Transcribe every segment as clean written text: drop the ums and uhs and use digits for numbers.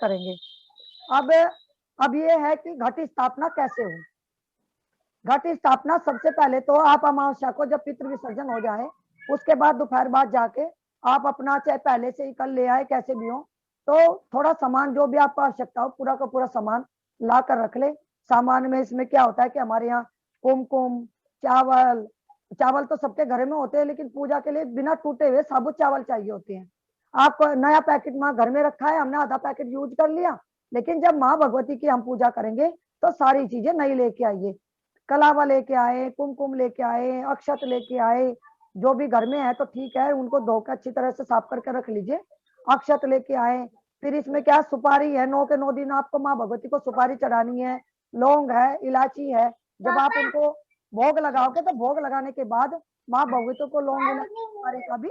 करेंगे। अब अब ये है कि घट स्थापना कैसे हो। घट स्थापना सबसे पहले तो आप अमावस्या को जब पितृ विसर्जन हो जाए उसके बाद दोपहर बाद जाके आप अपना चाहे पहले से ही कल ले आए कैसे भी हो, तो थोड़ा सामान जो भी आपको आवश्यकता हो पूरा का पूरा सामान ला कर रख ले। सामान में इसमें क्या होता है कि हमारे यहाँ कुमकुम, चावल, चावल तो सबके घर में होते हैं लेकिन पूजा के लिए बिना टूटे हुए साबुत चावल चाहिए होते हैं। आप नया पैकेट माँ घर में रखा है, हमने आधा पैकेट यूज कर लिया, लेकिन जब माँ भगवती की हम पूजा करेंगे तो सारी चीजें नई लेके आइए। कलावा लेके आए, कुमकुम लेके आए, अक्षत लेके आए, जो भी घर में है तो ठीक है, उनको धोकर अच्छी तरह से साफ करके रख लीजिए। अक्षत लेके आए, फिर इसमें क्या सुपारी है, 9 के 9 दिन आपको माँ भगवती को सुपारी चढ़ानी है, लौंग है, इलायची है। जब आप उनको भोग लगाओगे तो भोग लगाने के बाद माँ भगवती को लौंग इलायची सुपारी का भी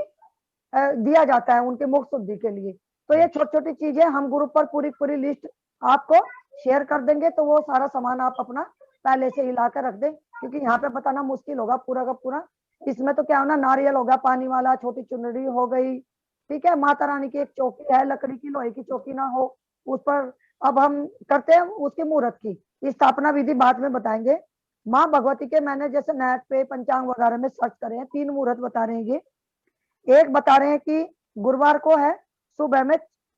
दिया जाता है उनके मुख शुद्धि के लिए। तो ये छोटी छोटी चीजें हम ग्रुप पर पूरी पूरी लिस्ट आपको शेयर कर देंगे, तो वो सारा सामान आप अपना पहले से हिला कर रख दें, क्योंकि यहाँ पे बताना मुश्किल होगा पूरा का पूरा। इसमें तो क्या होना, नारियल होगा पानी वाला, छोटी चुनरी हो गई, ठीक है, माता रानी की एक चौकी है लकड़ी की, लोहे की चौकी ना हो उस पर। अब हम करते हैं उसके मुहूर्त की स्थापना विधि बाद में बताएंगे। माँ भगवती के मैंने जैसे नेट पे पंचांग वगैरह में सर्च करे हैं, 3 मुहूर्त बता रहे हैं ये। एक बता रहे हैं कि गुरुवार को है सुबह में,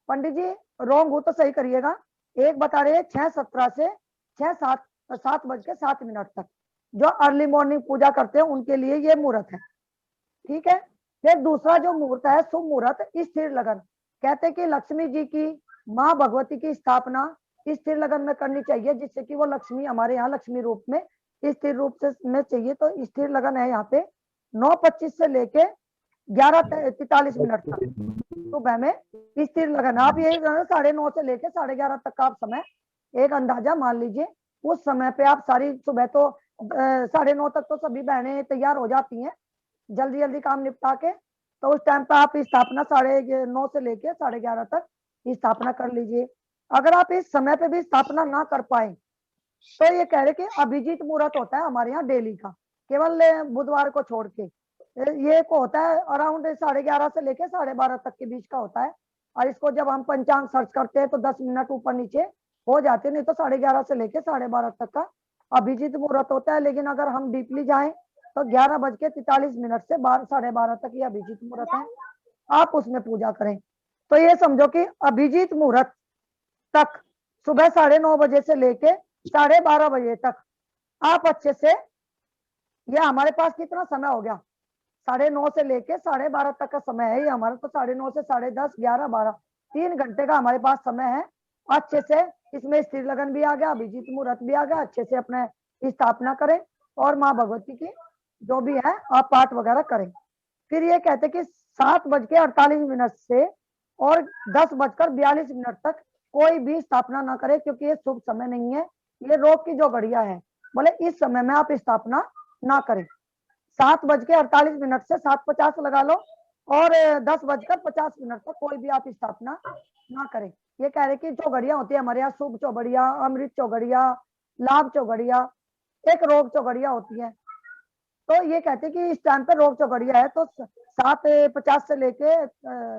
पंडित जी रोंग हो तो सही करिएगा। एक बता रहे हैं 6:17 से 7:07 तक, जो अर्ली मॉर्निंग पूजा करते हैं उनके लिए ये मुहूर्त है, ठीक है। फिर दूसरा जो मुहूर्त है शुभ मुहूर्त स्थिर लगन, कहते हैं कि लक्ष्मी जी की, माँ भगवती की स्थापना स्थिर लगन में करनी चाहिए, जिससे कि वो लक्ष्मी हमारे यहाँ लक्ष्मी रूप में स्थिर रूप से में चाहिए। तो स्थिर लगन है यहाँ पे 9:25 से लेके 11:43 तक सुबह में स्थिर लगन। आप यही 9:30 से लेके 11:30 तक का आप समय एक अंदाजा मान लीजिए। उस समय पे आप सारी सुबह तो 9:30 तक तो सभी बहनें तैयार हो जाती हैं जल्दी जल्दी काम निपटा के, तो उस टाइम पे आप स्थापना 9:30 से लेके 11:30 तक स्थापना कर लीजिए। अगर आप इस समय पे भी स्थापना ना कर पाए तो ये कह रहे कि अभिजीत मुहूर्त होता है हमारे यहाँ डेली का, केवल बुधवार को छोड़ के। ये को होता है अराउंड 11:30 से लेके 12:30 तक के बीच का होता है। और इसको जब हम पंचांग सर्च करते हैं तो 10 मिनट ऊपर नीचे हो जाते हैं, नहीं तो 11:30 से लेके 12:30 तक का अभिजीत मुहूर्त होता है। लेकिन अगर हम डीपली जाएं तो 11:43 से 12:30 तक ये अभिजीत मुहूर्त है, आप उसमें पूजा करें। तो ये समझो कि अभिजीत मुहूर्त तक सुबह 9:30 से लेके 12:30 तक आप अच्छे से, ये हमारे पास कितना समय हो गया, 9:30 से लेके 12:30 तक का समय है ये हमारा। तो 9:30 से 10:30 11 12 3 घंटे का हमारे पास समय है। अच्छे से इसमें स्थिर लगन भी आ गया, अभिजीत मुहूर्त भी आ गया, अच्छे से अपने स्थापना करें और माँ भगवती की जो भी है आप पाठ वगैरह करें। फिर ये कहते कि 7:48 से और 10:42 तक कोई भी स्थापना ना करे, क्योंकि ये शुभ समय नहीं है, ये रोग की जो घड़िया है, बोले इस समय में आप स्थापना ना करें। 7:48 से 7:50 लगा लो और 10:50 तक कोई भी आप स्थापना ना करें। ये कह रहे कि चौघड़िया होती है हमारे यहाँ, शुभ चौघड़िया, अमृत चौघड़िया, लाभ चौघड़िया, एक रोग चौघड़िया होती है। तो ये कहते हैं कि इस टाइम पे रोग चौघड़िया है, तो 7:50 से लेके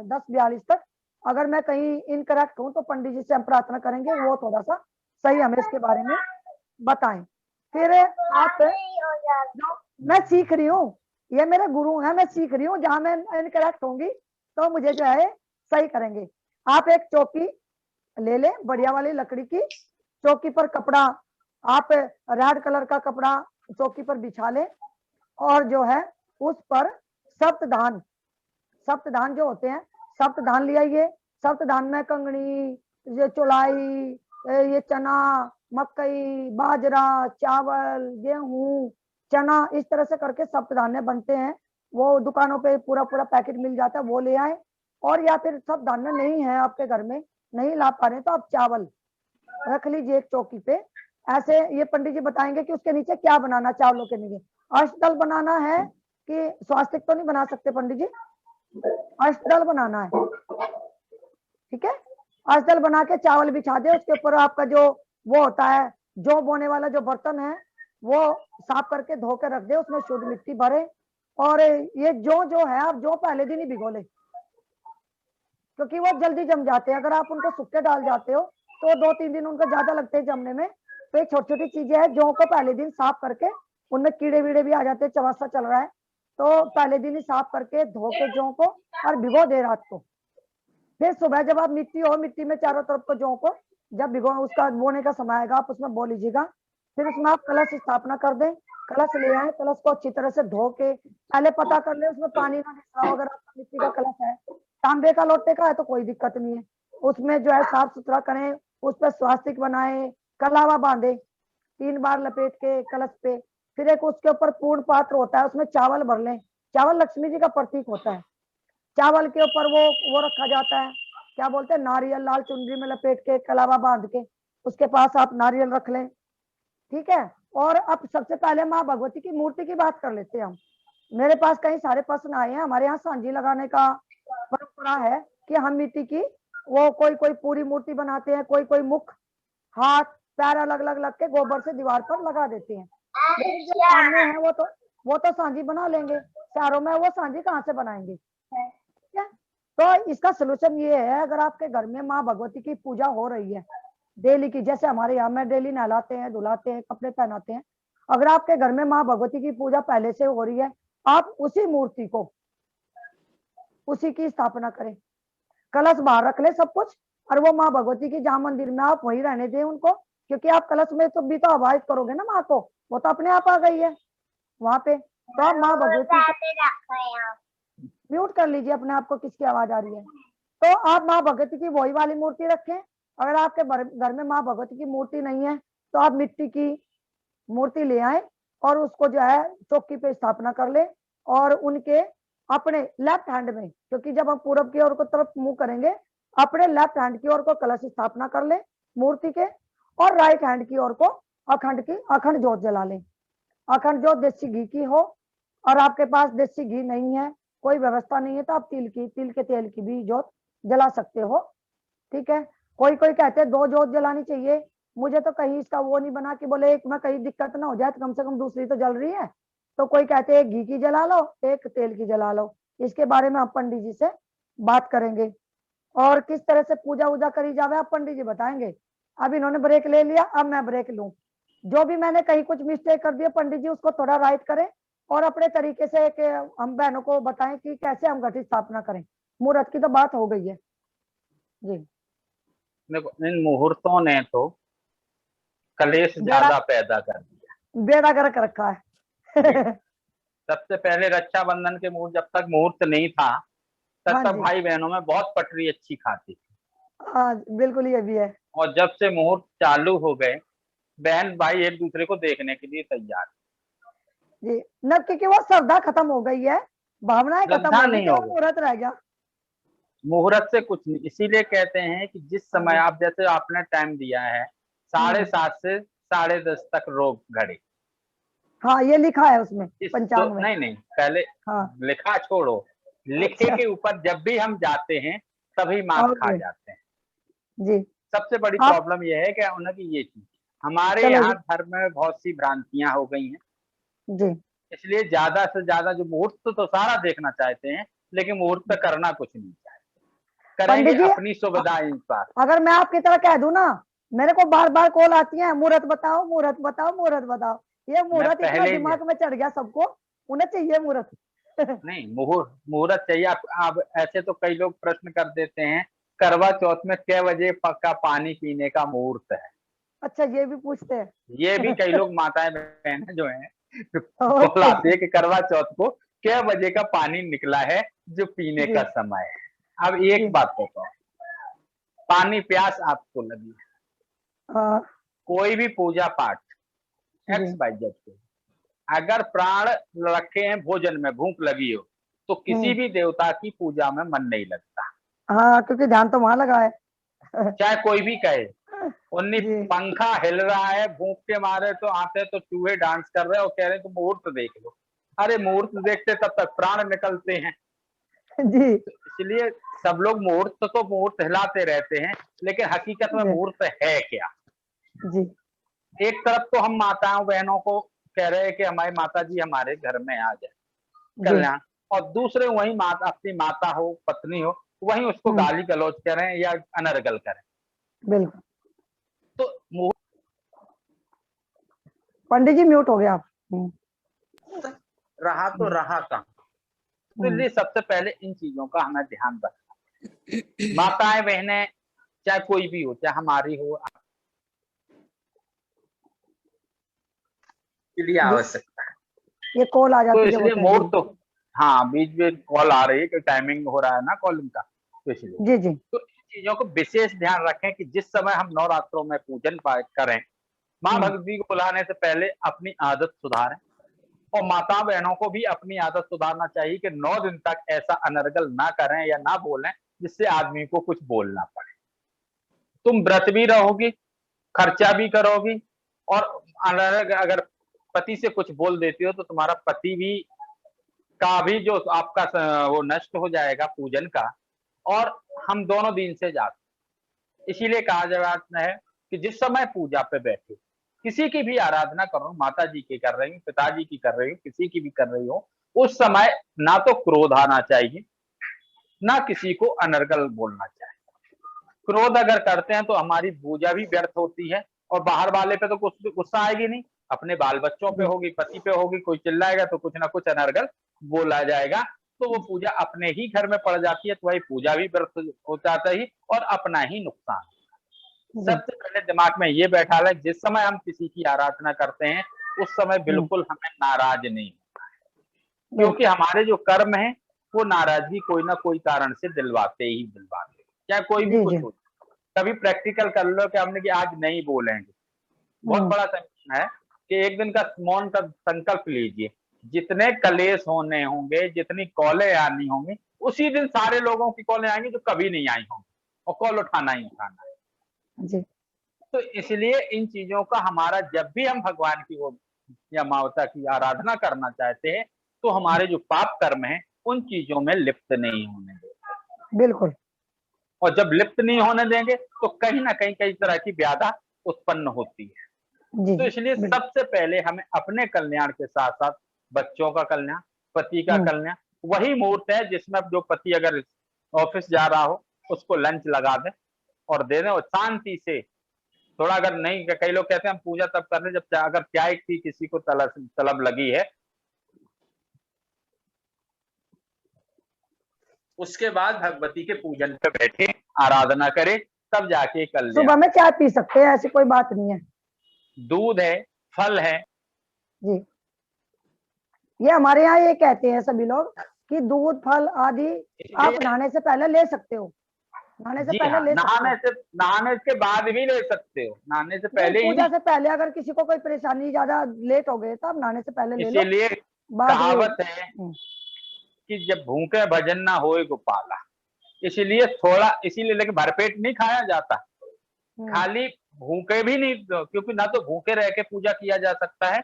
10:42 तक। अगर मैं कहीं इनकरेक्ट हूं तो पंडित जी से हम प्रार्थना करेंगे वो थोड़ा सा सही हमें इसके बारे में बताएं। फिर आप जो मैं सीख रही हूँ, ये मेरे गुरु हैं, मैं सीख रही हूँ, जहां मैं इनकरेक्ट होंगी तो मुझे जो है सही करेंगे। आप एक चौकी ले लें बढ़िया वाली लकड़ी की, चौकी पर कपड़ा आप रेड कलर का कपड़ा चौकी पर बिछा लें और जो है उस पर सप्तधान, सप्तधान जो होते हैं सप्तधान ले आइए। सप्तधान में कंगनी, ये चौलाई, ये चना, मकई, बाजरा, चावल, गेहूं, चना, इस तरह से करके सप्तधान्य बनते हैं। वो दुकानों पे पूरा पूरा पैकेट मिल जाता है, वो ले आए। और या फिर सप्तधान्य नहीं है आपके घर में, नहीं ला पा रहे तो आप चावल रख लीजिए एक चौकी पे। ऐसे ये पंडित जी बताएंगे कि उसके नीचे क्या बनाना, चावलों के नीचे अष्टदल बनाना है कि स्वास्तिक तो नहीं बना सकते पंडित जी, अष्टदल बनाना है, ठीक है। अष्टदल बना के चावल बिछा दे, उसके ऊपर आपका जो वो होता है जौ बोने वाला जो बर्तन है वो साफ करके धो के रख दे, उसमें शुद्ध मिट्टी भरे। और ये जो है आप जो पहले दिन ही भिगो ले, क्योंकि वो जल्दी जम जाते हैं। अगर आप उनको सूखे डाल जाते हो तो 2-3 दिन उनको ज्यादा लगते हैं जमने में। तो ये छोटी छोटी चीजें हैं, जौ को पहले दिन साफ करके, उनमें कीड़े वीड़े भी आ जाते हैं, चवासा चल रहा है तो पहले दिन ही साफ करके धो के जौ को और भिगो दे रात को। फिर सुबह जब आप मिट्टी हो, मिट्टी में चारों तरफ को जौ को जब भिगो, उसका बोने का समय आएगा आप उसमें बो लीजिएगा। फिर उसमें आप कलश स्थापना कर दें। कलश ले आए, कलश को अच्छी तरह से धो के पहले पता कर ले उसमें पानी ना गिर रहा हो। अगर आपका मिट्टी का कलश है, तांबे का लोटे का है तो कोई दिक्कत नहीं है। उसमें जो है साफ सुथरा करें, उस पर स्वास्तिक बनाए, कलावा बांधे 3 बार लपेट के कलश पे। फिर एक उसके ऊपर पूर्ण पात्र होता है, उसमें चावल भर लें। चावल लक्ष्मी जी का प्रतीक होता है। चावल के ऊपर वो रखा जाता है, क्या बोलते हैं, नारियल लाल चुनरी में लपेट के कलावा बांध के उसके पास आप नारियल रख लें। ठीक है। और अब सबसे पहले माँ भगवती की मूर्ति की बात कर लेते हैं हम। मेरे पास कई सारे प्रश्न आए हैं। हमारे यहाँ सांझी लगाने का परंपरा है कि हम मिट्टी की वो कोई कोई पूरी मूर्ति बनाते हैं, कोई कोई मुख हाथ पैर अलग अलग लग के गोबर से दीवार पर लगा देते हैं। लेकिन जो सामने है वो तो सांझी बना लेंगे। शहरों में वो सांझी कहाँ से बनाएंगे? ठीक है। तो इसका सोल्यूशन ये है, अगर आपके घर में माँ भगवती की पूजा हो रही है डेली की, जैसे हमारे यहाँ में डेली नहलाते हैं, धुलाते हैं, कपड़े पहनाते हैं। अगर आपके घर में माँ भगवती की पूजा पहले से हो रही है, आप उसी मूर्ति को, उसी की स्थापना करें। कलश बाहर रख ले सब कुछ, और वो माँ भगवती की जहाँ मंदिर में आप वहीं रहने दें उनको। क्योंकि आप कलश में तो भी तो आवाज करोगे ना माँ को, वो तो अपने आप आ गई है वहां पे। तो आप माँ भगवती को म्यूट कर लीजिए अपने आप को, किसकी आवाज आ रही है। तो आप माँ भगवती की वही वाली मूर्ति रखें। अगर आपके घर में माँ भगवती की मूर्ति नहीं है तो आप मिट्टी की मूर्ति ले आए और उसको जो है चौकी पे स्थापना कर ले। और उनके अपने लेफ्ट हैंड में, क्योंकि जब हम पूरब की ओर को तरफ मुंह करेंगे, अपने लेफ्ट हैंड की ओर को कलश स्थापना कर ले मूर्ति के, और राइट हैंड की ओर को अखंड ज्योत जला ले। अखंड ज्योत देसी घी की हो, और आपके पास देसी घी नहीं है, कोई व्यवस्था नहीं है, तो आप तिल के तेल की भी ज्योत जला सकते हो। ठीक है। कोई कोई कहते हैं 2 ज्योत जलानी चाहिए। मुझे तो कहीं इसका वो नहीं बना कि बोले एक में कहीं दिक्कत ना हो जाए, तो कम से कम दूसरी तो जल रही है। तो कोई कहते हैं एक घी की जला लो, एक तेल की जला लो। इसके बारे में आप पंडित जी से बात करेंगे। और किस तरह से पूजा वूजा करी जावे आप पंडित जी बताएंगे। अब इन्होंने ब्रेक ले लिया, अब मैं ब्रेक लूं। जो भी मैंने कहीं कुछ मिस्टेक कर दिया पंडित जी उसको थोड़ा राइट करें, और अपने तरीके से हम बहनों को बताएं कि कैसे हम घट स्थापना करें। मुहूर्त की तो बात हो गई है जी। देखो, इन मुहूर्तों ने तो कलेश ज्यादा पैदा कर दिया, बेड़ा गर्क रखा है। सबसे पहले रक्षाबंधन के मुहूर्त, जब तक मुहूर्त नहीं था तब हाँ तक जी। भाई बहनों में बहुत पटरी अच्छी खाती थी। हाँ बिल्कुल, ये भी है और जब से मुहूर्त चालू हो गए, बहन भाई एक दूसरे को देखने के लिए तैयार। जी। न क्योंकि वो श्रद्धा खत्म हो गई है, भावनाएं खत्म श्रद्धा हो गई, नहीं केवल होगी, मुहूर्त रह गया। मुहूर्त से कुछ नहीं। इसीलिए कहते हैं कि जिस हाँ समय जी। आप, जैसे आपने टाइम दिया है 7:30 से 10:30 तक रोक घड़ी, हाँ ये लिखा है उसमें इस पंचांग में। नहीं नहीं, पहले हाँ। लिखा छोड़ो, लिखे अच्छा। के ऊपर जब भी हम जाते हैं तभी मात खा ओके जाते हैं। जी। सबसे बड़ी आप प्रॉब्लम यह है कि उनकी ये चीज, हमारे चलो यहाँ जी। धर्म में बहुत सी भ्रांतियां हो गई हैं। जी। इसलिए ज्यादा से ज्यादा जो मुहूर्त तो सारा देखना चाहते हैं, लेकिन मुहूर्त करना कुछ नहीं चाहते, करेंगे पंडित जी, अपनी सुविधा अनुसार। अगर मैं आपकी तरह कह दूं ना, मेरे को बार बार कॉल आती है, मुहूर्त बताओ मुहूर्त बताओ मुहूर्त बताओ। ये मैं मुहूर्त इतना पहले ही, दिमाग में चढ़ गया सबको, उन्हें चाहिए मुहूर्त। नहीं, मुहूर्त चाहिए। आप ऐसे तो कई लोग प्रश्न कर देते हैं, करवा चौथ में कै बजे का पानी पीने का मुहूर्त है। अच्छा, ये भी पूछते ये भी हैं। कई लोग माताएं बहनें जो हैं कॉल ओके आती है कि करवा चौथ को कै बजे का पानी निकला है जो पीने जी। का समय है। अब एक जी। बात बताओ, पानी प्यास आपको लगी, हाँ कोई भी पूजा पाठ जी। एक्स वाई जेड को, अगर प्राण रखे हैं भोजन में, भूख लगी हो, तो किसी भी देवता की पूजा में मन नहीं लगता, हाँ क्योंकि ध्यान तो वहां लगा है। चाहे कोई भी कहे। उन्नी जी। पंखा हिल रहा है, भूख के मारे तो आते तो चूहे डांस कर रहे हैं और कह रहे हैं तो मुहूर्त देख लो। अरे मुहूर्त देखते तब तक प्राण निकलते हैं। जी। इसलिए सब लोग मुहूर्त हिलाते रहते हैं, लेकिन हकीकत में जी। मुहूर्त है क्या? जी। एक तरफ तो हम माताओं बहनों को कह रहे हैं कि हमारी माता जी हमारे घर में आ जाए, जी। कल्याण, और दूसरे वही माता, अपनी माता हो पत्नी हो, वहीं उसको गाली गलौज करें या अनर्गल करें। बिल्कुल। तो पंडित जी म्यूट हो गया आप। रहा तो रहा कहाँ। तो इसलिए सबसे पहले इन चीजों का हमें ध्यान रखना। माताएं बहनें चाहे कोई भी हो, चाहे हमारी हो, के लिए आवश्यकता है। ये कॉल आ तो जाती है इसलिए वो मोर तो हाँ, बीच में कॉल आ रही है कि टाइमिंग हो रहा है ना कॉलिंग का, तो इसलिए जी जी तो इन चीजों को विशेष ध्यान रखें कि जिस समय हम नवरात्रों में पूजन पाठ करें, माँ भगवती को बुलाने से पहले अपनी आदत सुधारें। और माता बहनों को भी अपनी आदत सुधारना चाहिए कि 9 दिन तक ऐसा अनर्गल ना करें या ना बोलें जिससे आदमी को कुछ बोलना पड़े। तुम व्रत भी रहोगी, खर्चा भी करोगी, और अगर पति से कुछ बोल देती हो तो तुम्हारा पति भी का भी जो आपका वो नष्ट हो जाएगा पूजन का, और हम दोनों दिन से जाते। इसीलिए कहा जाता है कि जिस समय पूजा पे बैठे, किसी की भी आराधना कर रहा हूँ, माता जी की कर रही हूँ, पिताजी की कर रही हूँ, किसी की भी कर रही हो, उस समय ना तो क्रोध आना चाहिए, ना किसी को अनर्गल बोलना चाहिए। क्रोध अगर करते हैं तो हमारी पूजा भी व्यर्थ होती है, और बाहर वाले पे तो कुछ गुस्सा आएगी नहीं, अपने बाल बच्चों पे होगी, पति पे होगी, कोई चिल्लाएगा तो कुछ ना कुछ अनर्गल बोला जाएगा, तो वो पूजा अपने ही घर में पड़ जाती है, तो वही पूजा भी व्यर्थ हो जाता ही और अपना ही नुकसान। सबसे पहले दिमाग में ये बैठा ले, जिस समय हम किसी की आराधना करते हैं उस समय बिल्कुल हमें नाराज नहीं होना है, क्योंकि हमारे जो कर्म है वो नाराजगी कोई ना कोई कारण से दिलवाते ही दिलवाते, चाहे कोई भी जी कुछ जी हो। कभी प्रैक्टिकल कर लो कि हमने कि आज नहीं बोलेंगे। बहुत बड़ा संकल्प है कि एक दिन का मौन का संकल्प लीजिए, जितने कलेश होने होंगे, जितनी कॉलें आनी होंगी, उसी दिन सारे लोगों की कॉलें आएंगी जो कभी नहीं आई होंगी, और कॉल उठाना ही उठाना है। जी तो इसलिए इन चीजों का हमारा, जब भी हम भगवान की वो या माता की आराधना करना चाहते हैं, तो हमारे जो पाप कर्म है उन चीजों में लिप्त नहीं होने देते। बिल्कुल और जब लिप्त नहीं होने देंगे तो कहीं ना कहीं कई तरह की व्याधा उत्पन्न होती है। जी तो जी इसलिए बिल्कुल सबसे पहले हमें अपने कल्याण के साथ साथ बच्चों का कल्याण, पति का कल्याण, वही मुहूर्त है जिसमें जो पति अगर ऑफिस जा रहा हो उसको लंच लगा दे और दे दें, और शांति से थोड़ा, अगर नहीं, कई लोग कहते हैं हम पूजा तब कर रहे जब अगर चाय की किसी को तलब लगी है, उसके बाद भगवती के पूजन पे बैठे आराधना करे, तब जाके सुबह कल्याण। में चाय पी सकते हैं, ऐसी कोई बात नहीं है। दूध है, फल है। जी ये हमारे यहाँ ये कहते हैं सभी लोग कि दूध फल आदि आप नहाने से पहले ले सकते हो, नहाने से जी पहले हाँ, ले सकते हो। नहाने के बाद भी ले सकते हो, नहाने से नहीं, पहले ही पूजा नहीं। से पहले अगर किसी को कोई परेशानी, ज्यादा लेट हो गए तो आप नहाने से पहले ले लो, इसीलिए बाद में। कहावत है कि जब भूखे भजन ना होए गोपाला, इसीलिए थोड़ा, इसीलिए, लेकिन भरपेट नहीं खाया जाता, खाली भूखे भी नहीं, क्योंकि ना तो भूखे रह के पूजा किया जा सकता है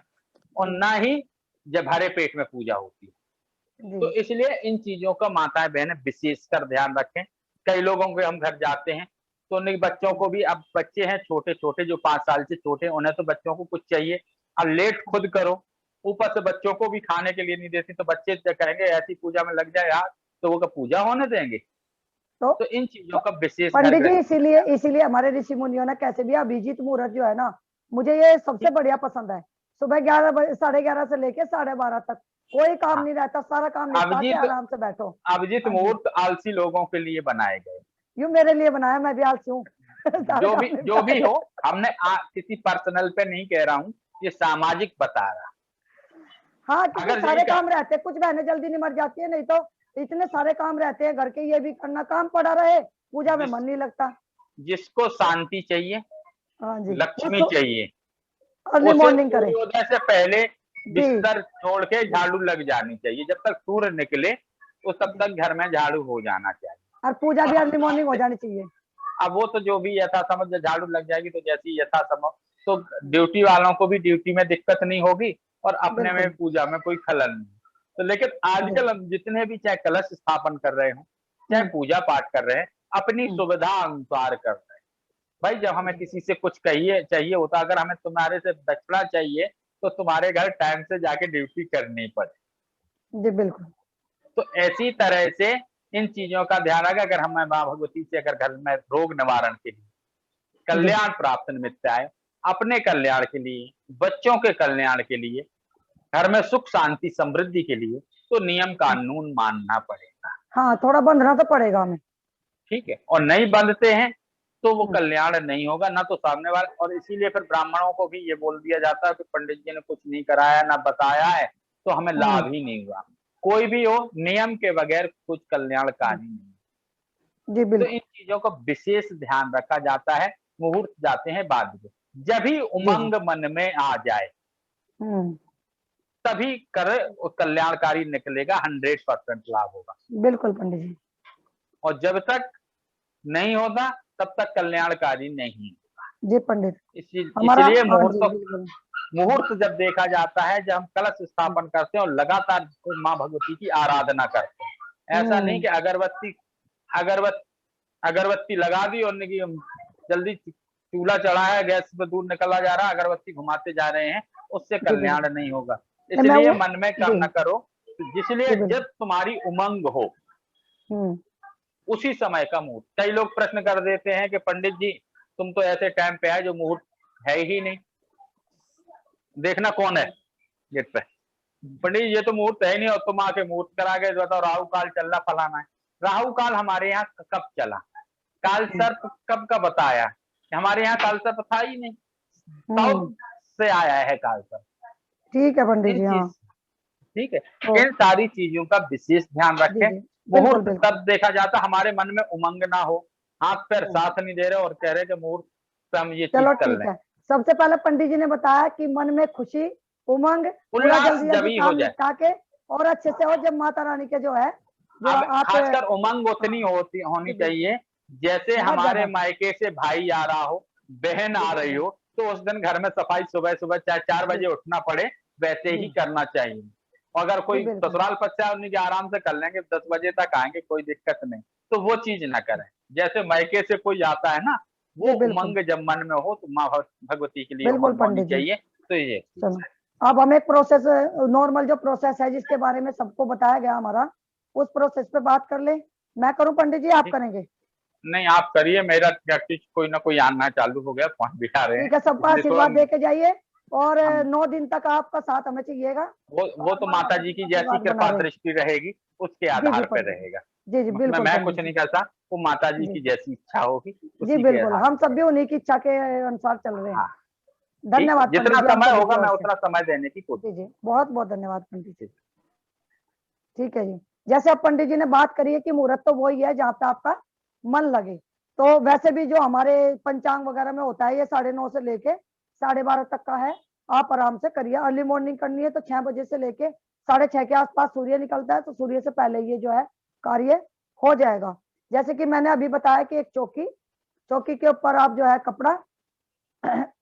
और ना ही जब भरे पेट में पूजा होती है। तो इसलिए इन चीजों का माताएं बहनें विशेषकर ध्यान रखें। कई लोगों के हम घर जाते हैं तो उन्हें बच्चों को भी, अब बच्चे हैं छोटे छोटे जो 5 साल से छोटे, उन्हें तो बच्चों को कुछ चाहिए, अब लेट खुद करो, ऊपर से बच्चों को भी खाने के लिए नहीं देती, तो बच्चे कहेंगे ऐसी पूजा में लग जाए यार, तो वो पूजा होने देंगे। तो इन चीजों का विशेष घर पंडित जी, गृह। इसीलिए हमारे ऋषि मुनियों ने कैसे भी अभिजीत मुहूर्त जो है ना, मुझे ये सबसे बढ़िया पसंद है। सुबह 11 साढ़े 11 से लेके 12:30 तक कोई काम नहीं रहता, सारा काम निपटा के आराम से बैठो। अभिजीत मुहूर्त आलसी लोगों के लिए बनाए गए, यूं मेरे लिए बनाया, मैं भी आलसी हूँ। जो भी हो, हमने किसी पर्सनल पे नहीं कह रहा हूँ, ये सामाजिक बता रहा। हाँ, क्योंकि सारे काम रहते हैं, कुछ बहनें जल्दी निमट जाती है, नहीं तो इतने सारे काम रहते हैं घर के, ये भी करना, काम पड़ा रहे, पूजा में मन नहीं लगता। जिसको शांति चाहिए, हाँ जी, लक्ष्मी चाहिए, अर्ली उसे मॉर्निंग करे सूर्योदय से पहले जी। बिस्तर छोड़ के झाड़ू लग जानी चाहिए, जब तक सूर्य निकले तो तब तक घर में झाड़ू हो जाना चाहिए, और पूजा भी अर्ली मॉर्निंग हो जानी चाहिए। अब वो तो जो भी यथा समझ, झाड़ू लग जाएगी तो जैसी यथा समझ, तो ड्यूटी वालों को भी ड्यूटी में दिक्कत नहीं होगी और अपने में पूजा में कोई खलल नहीं। तो लेकिन आजकल हम जितने भी चाहे कलश स्थापन कर रहे हो, चाहे पूजा पाठ कर रहे हैं, अपनी सुविधा अनुसार कर रहे हैं। भाई जब हमें किसी से कुछ चाहिए होता, अगर हमें तुम्हारे से दक्षिणा चाहिए तो तुम्हारे घर टाइम से जाके ड्यूटी करनी पड़े। जी बिल्कुल। तो ऐसी तरह से इन चीजों का ध्यान रखें। अगर हमें माँ भगवती से अगर घर में रोग निवारण के लिए, कल्याण प्राप्त निमित्त आए, अपने कल्याण के लिए, बच्चों के कल्याण के लिए, घर में सुख शांति समृद्धि के लिए, तो नियम कानून मानना पड़ेगा। हाँ, थोड़ा बंधना तो पड़ेगा हमें। ठीक है, और नहीं बंधते हैं तो वो कल्याण नहीं होगा, ना तो सामने वाले। और इसीलिए फिर ब्राह्मणों को भी ये बोल दिया जाता है कि पंडित जी ने कुछ नहीं कराया ना बताया है तो हमें लाभ ही नहीं हुआ। कोई भी हो, नियम के बगैर कुछ कल्याणकारी नहीं। जी तो बिल्कुल। इन चीजों का विशेष ध्यान रखा जाता है। मुहूर्त जाते हैं बाद में, जब ही उमंग मन में आ जाए तभी कर कल्याणकारी निकलेगा, 100% लाभ होगा। बिल्कुल पंडित जी। और जब तक नहीं होता तब तक कल्याणकारी नहीं होगा। जी पंडित। इसलिए हाँ जी, बिल्कुल। मुहूर्त जब देखा जाता है, जब हम कलश स्थापन करते हैं और लगातार माँ भगवती की आराधना करते हैं। ऐसा नहीं कि अगरबत्ती लगा दी और जल्दी चूल्हा चढ़ा है, गैस पे दूध निकला जा रहा है, अगरबत्ती घुमाते जा रहे हैं, उससे कल्याण नहीं होगा। इसलिए मन में कम न करो, जिसलिए जब तुम्हारी उमंग हो उसी समय का मुहूर्त। कई लोग प्रश्न कर देते हैं कि पंडित जी तुम तो ऐसे टाइम पे आए जो मुहूर्त है ही नहीं, देखना कौन है गेट पे। पंडित जी ये तो मुहूर्त है ही नहीं और तुम आके मुहूर्त करा गए, बताओ राहु काल चल रहा फलाना है। राहु काल हमारे यहाँ कब चला, काल सर्प कब का बताया, हमारे यहाँ काल सर्प था ही नहीं, साउथ से आया है काल सर्प। ठीक है पंडित जी। हाँ ठीक है, इन सारी चीजों का विशेष ध्यान रखें। मुहूर्त तब देखा जाता, हमारे मन में उमंग ना हो, हाथ पैर साथ नहीं दे रहे और कह रहे कि मुहूर्त पे हम ये चीज कर लें। सबसे पहले पंडित जी ने बताया कि मन में खुशी, उमंग, उल्लास जब ही हो जाए निपटा के और अच्छे से हो, जब माता रानी के जो है खासकर उमंग उतनी होनी चाहिए जैसे हमारे मायके से भाई आ रहा हो, बहन आ रही हो, तो उस दिन घर में सफाई सुबह सुबह चाहे 4 बजे उठना पड़े वैसे ही करना चाहिए। और अगर कोई ससुराल पक्ष है उन्हीं के आराम से कर लेंगे, 10 बजे तक आएंगे, कोई दिक्कत नहीं, तो वो चीज ना करें। जैसे मायके से कोई आता है ना, वो उमंग जब मन में हो तो माँ भगवती के लिए उमंग होनी चाहिए। तो ये अब हम एक प्रोसेस, नॉर्मल जो प्रोसेस है जिसके बारे में सबको बताया गया हमारा, उस प्रोसेस पे बात कर ले। मैं करूं पंडित जी, आप करेंगे? नहीं आप करिए, मेरा कोई ना कोई आना चालू हो गया, फोन भी आ रहे हैं। ठीक है, सबका आशीर्वाद दे के जाइए और 9 दिन तक आपका साथ हमें चाहिएगा। वो तो माता जी की जैसी कृपा दृष्टि रहेगी उसके आधार पर रहेगा। जी जी बिल्कुल, मैं कुछ नहीं करता, वो माता जी की जैसी इच्छा होगी। जी बिल्कुल, हम सब भी उन्हीं की इच्छा के अनुसार चल रहे हैं। धन्यवाद, जितना समय होगा मैं उतना समय देने की कोशिश। जी बहुत बहुत धन्यवाद पंडित जी। ठीक है जी, जैसे अब पंडित जी ने बात करी है कि मुहूर्त तो वही है जहाँ पे आपका मन लगे, तो वैसे भी जो हमारे पंचांग वगैरह में होता है ये 9:30 से लेके 12:30 तक का है। आप आराम से करिए। अर्ली मॉर्निंग करनी है तो 6 बजे से लेके 6:30 के आसपास सूर्य निकलता है, तो सूर्य से पहले ये जो है कार्य हो जाएगा। जैसे कि मैंने अभी बताया कि एक चौकी के ऊपर आप जो है कपड़ा,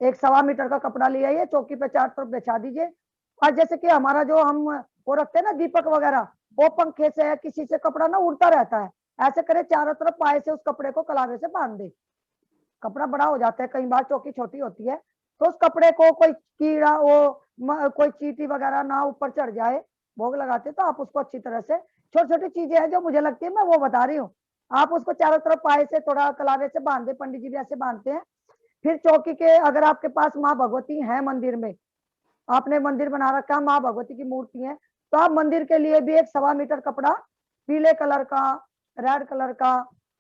एक 1.25 मीटर का कपड़ा लिया है, चौकी पे 4 तरफ बिछा दीजिए। और जैसे कि हमारा जो हम वो रखते हैं ना दीपक वगैरह, वो पंखे से या किसी से कपड़ा ना उड़ता रहता है, ऐसे करे चारों तरफ पाए से उस कपड़े को कलावे से बांध दे। कपड़ा बड़ा हो जाता है, कई बार चौकी छोटी होती है, तो उस कपड़े को कोई कीड़ा कोई चींटी वगैरह ना ऊपर चढ़ जाए, भोग लगाते तो आप उसको अच्छी तरह से, छोटी छोटी चीजें हैं जो मुझे लगती है मैं वो बता रही हूँ, आप उसको चारों तरफ पाए से थोड़ा कलावे से बांध दे। पंडित जी भी ऐसे बांधते हैं। फिर चौकी के, अगर आपके पास माँ भगवती है मंदिर में, आपने मंदिर बना रखा, माँ भगवती की मूर्ति है, तो आप मंदिर के लिए भी एक 1.25 मीटर कपड़ा पीले कलर का, रेड कलर का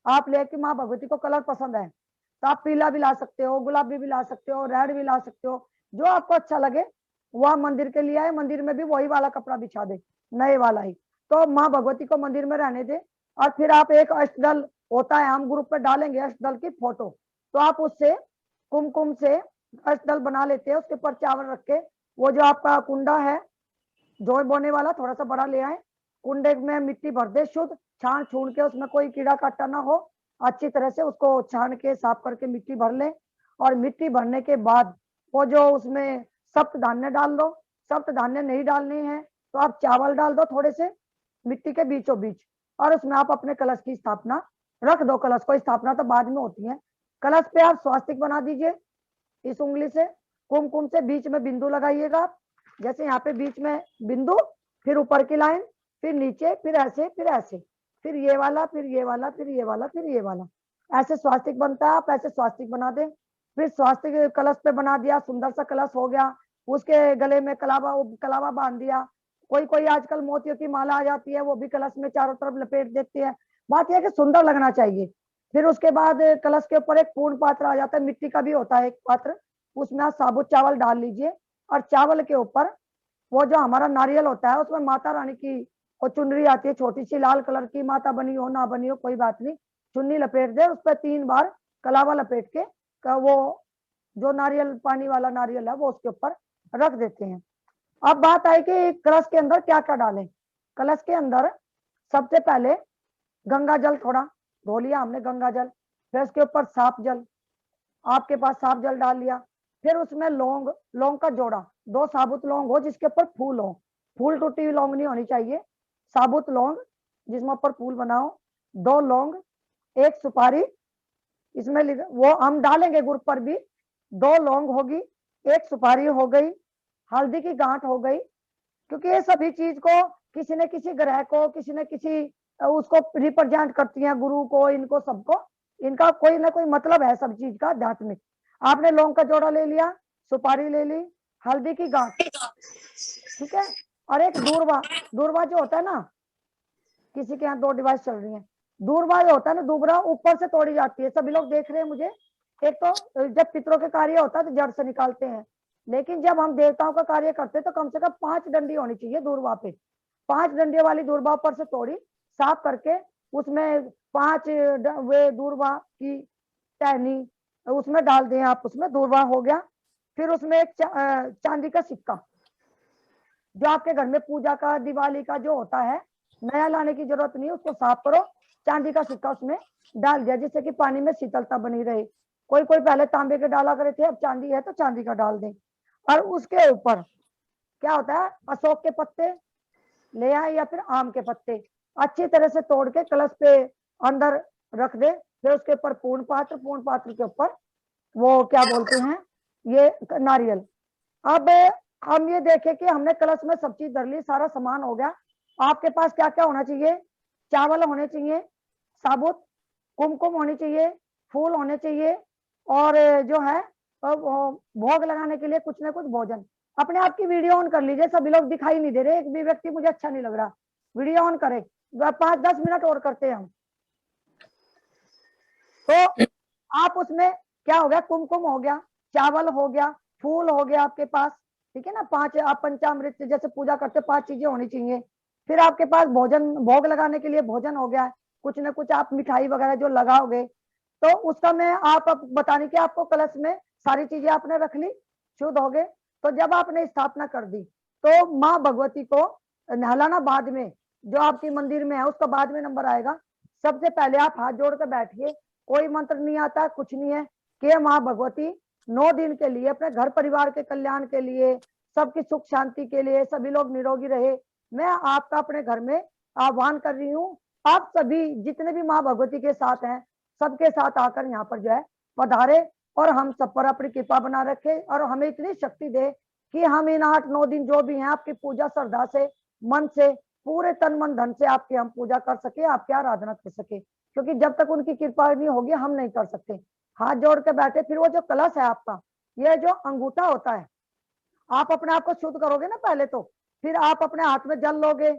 आप लेके, माँ भगवती को कलर पसंद है तो आप पीला भी ला सकते हो, गुलाबी भी ला सकते हो, रेड भी ला सकते हो, जो आपको अच्छा लगे वो आप मंदिर के लिए आए, मंदिर में भी वही वाला कपड़ा बिछा दे, नए वाला ही, तो माँ भगवती को मंदिर में रहने दे। और फिर आप एक अष्टदल होता है, हम ग्रुप पे डालेंगे अष्टदल की फोटो, तो आप उससे कुमकुम से अष्टदल बना लेते हैं, उसके ऊपर चावल रख के, वो जो आपका कुंडा है जौ बोने वाला थोड़ा सा बड़ा ले आए, कुंडे में मिट्टी भर दे, शुद्ध छान छून के, उसमें कोई कीड़ा काटा ना हो, अच्छी तरह से उसको छान के साफ करके मिट्टी भर ले। और मिट्टी भरने के बाद वो जो उसमें सप्त धान्य डाल दो, सप्त धान्य नहीं डालने हैं तो आप चावल डाल दो थोड़े से मिट्टी के बीचों बीच, और उसमें आप अपने कलश की स्थापना रख दो। कलश को स्थापना तो बाद में होती है। कलश पे आप स्वास्तिक बना दीजिए इस उंगली से, कुमकुम से बीच में बिंदु लगाइएगा, जैसे यहाँ पे बीच में बिंदु, फिर ऊपर की लाइन, फिर नीचे, फिर ऐसे, फिर ऐसे, फिर ये वाला, फिर ये वाला, फिर ये वाला, फिर ये वाला, ऐसे स्वास्तिक बनता है। आप ऐसे स्वास्तिक बना दें। फिर स्वास्तिक कलश पे बना दिया, सुंदर सा कलश हो गया। उसके गले में कलावा बांध दिया। कोई कोई आजकल मोतियों की माला आ जाती है, वो भी कलश में चारों तरफ लपेट देती है। बात यह है कि सुंदर लगना चाहिए। फिर उसके बाद कलश के ऊपर एक पूर्ण पात्र आ जाता है, मिट्टी का भी होता है एक पात्र, उसमें आप साबुत चावल डाल लीजिए। और चावल के ऊपर वो जो हमारा नारियल होता है, उसमें माता रानी की वो चुनरी आती है, छोटी सी लाल कलर की, माता बनी हो ना बनी हो कोई बात नहीं, चुन्नी लपेट दे, उस पर 3 बार कलावा लपेट के वो जो नारियल, पानी वाला नारियल है, वो उसके ऊपर रख देते हैं। अब बात आई कि कलश के अंदर क्या क्या डालें। कलश के अंदर सबसे पहले गंगा जल थोड़ा धो लिया हमने, गंगा जल। फिर उसके ऊपर साफ जल, आपके पास साफ जल डाल लिया। फिर उसमें लौंग का जोड़ा, 2 साबुत लौंग हो जिसके ऊपर फूल हो, फूल टूटी हुई लौंग नहीं होनी चाहिए, साबुत लौंग जिसमें ऊपर फूल बनाओ, 2 लौंग, 1 सुपारी, इसमें वो हम डालेंगे गुड़ पर भी। 2 लौंग होगी, 1 सुपारी हो गई, हल्दी की गांठ हो गई, क्योंकि ये सभी चीज को किसी न किसी ग्रह को, किसी न किसी उसको रिप्रेजेंट करती हैं, गुरु को, इनको सबको, इनका कोई ना कोई मतलब है सब चीज का आध्यात्मिक। आपने लौंग का जोड़ा ले लिया, सुपारी ले ली, हल्दी की गांठ, ठीक है, और एक दूरवा। दूरवा जो होता है ना, किसी के यहाँ 2 डिवाइस चल रही है। दूरवा जो होता है ना, दूबरा ऊपर से तोड़ी जाती है, सभी लोग देख रहे हैं मुझे। एक तो जब पितरों के कार्य होता है तो जड़ से निकालते हैं, लेकिन जब हम देवताओं का कार्य करते हैं तो कम से कम 5 डंडी होनी चाहिए दूरवा पे। 5 डंडे वाली दूरवा ऊपर से तोड़ी, साफ करके उसमें 5 वे दूरवा की टहनी उसमें डाल दें आप, उसमें दूरवा हो गया। फिर उसमें एक चांदी का सिक्का, जो आपके घर में पूजा का, दिवाली का जो होता है, नया लाने की जरूरत नहीं, उसको साफ करो, चांदी का सिक्का उसमें डाल दिया, जिससे कि पानी में शीतलता बनी रहे। कोई कोई पहले तांबे के डाला करे थे, अब चांदी है तो चांदी का डाल दें। और उसके ऊपर क्या होता है, अशोक के पत्ते ले आए या फिर आम के पत्ते अच्छी तरह से तोड़ के कलश पे अंदर रख दे। फिर उसके ऊपर पूर्ण पात्र के ऊपर वो क्या बोलते हैं, ये नारियल। अब हम ये देखें कि हमने कलश में सब चीज धर ली, सारा सामान हो गया। आपके पास क्या क्या होना चाहिए, चावल होने चाहिए साबुत, कुमकुम होनी चाहिए, फूल होने चाहिए, और जो है भोग लगाने के लिए कुछ ना कुछ भोजन। अपने आप की वीडियो ऑन कर लीजिए, सभी लोग दिखाई नहीं दे रहे, एक भी व्यक्ति मुझे अच्छा नहीं लग रहा, वीडियो ऑन करे, 5-10 मिनट और करते हैं हम। तो आप उसमें क्या हो गया, कुमकुम हो गया, चावल हो गया, फूल हो गया आपके पास, ठीक है ना। 5 आप पंचामृत जैसे पूजा करते 5 चीजें होनी चाहिए। फिर आपके पास भोजन, भोग लगाने के लिए भोजन हो गया, कुछ ना कुछ आप मिठाई वगैरह जो लगाओगे, तो उसका मैं आप बताने की आपको कलश में सारी चीजें आपने रख ली, शुद्ध हो गए। तो जब आपने स्थापना कर दी तो माँ भगवती को नहलाना बाद में, जो आपकी मंदिर में है उसका बाद में नंबर आएगा। सबसे पहले आप हाथ जोड़ कर बैठिए, कोई मंत्र नहीं आता, कुछ नहीं है, कि माँ भगवती 9 दिन के लिए अपने घर परिवार के कल्याण के लिए, सबकी सुख शांति के लिए, सभी लोग निरोगी रहे, मैं आपका अपने घर में आह्वान कर रही हूँ। आप सभी जितने भी माँ भगवती के साथ हैं, सबके साथ आकर यहाँ पर जो है पधारे, और हम सब पर अपनी कृपा बना रखे, और हमें इतनी शक्ति दे कि हम इन 8-9 दिन जो भी हैं आपकी पूजा श्रद्धा से, मन से, पूरे तन मन धन से आपकी हम पूजा कर सके, आपकी आराधना कर सके, क्योंकि जब तक उनकी कृपा नहीं होगी हम नहीं कर सकते। हाथ जोड़ के बैठे। फिर वो जो कलश है आपका, ये जो अंगूठा होता है, आप अपने आप को शुद्ध करोगे ना पहले तो, फिर आप अपने हाथ में जल लोगे,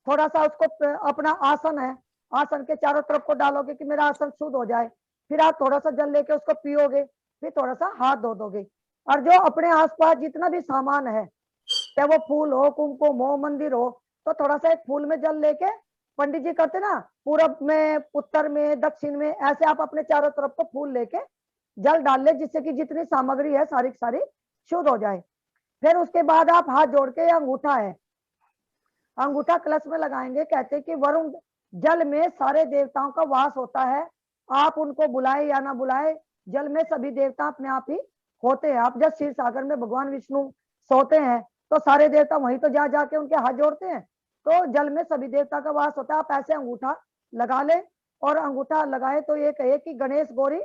थोड़ा सा उसको, अपना आसन है, आसन के चारों तरफ को डालोगे कि मेरा आसन शुद्ध हो जाए। फिर आप थोड़ा सा जल लेके उसको पियोगे, फिर थोड़ा सा हाथ धो दोगे, और जो अपने आसपास जितना भी सामान है, चाहे वो फूल हो, कुमकुम हो, मंदिर हो, तो थोड़ा सा एक फूल में जल लेके, पंडित जी करते ना पूरब में, उत्तर में, दक्षिण में, ऐसे आप अपने चारों तरफ को फूल लेके जल डाल ले, जिससे कि जितनी सामग्री है सारी सारी शुद्ध हो जाए। फिर उसके बाद आप हाथ जोड़ के, अंगूठा है, अंगूठा कलश में लगाएंगे। कहते कि वरुण जल में सारे देवताओं का वास होता है, आप उनको बुलाए या ना बुलाए, जल में सभी देवता अपने आप ही होते हैं। आप जब क्षीर सागर में भगवान विष्णु सोते हैं तो सारे देवता वहीं तो जा जाके उनके हाथ जोड़ते हैं, तो जल में सभी देवता का वास होता है। आप ऐसे अंगूठा लगा ले, और अंगूठा लगाए तो ये कहे कि गणेश गौरी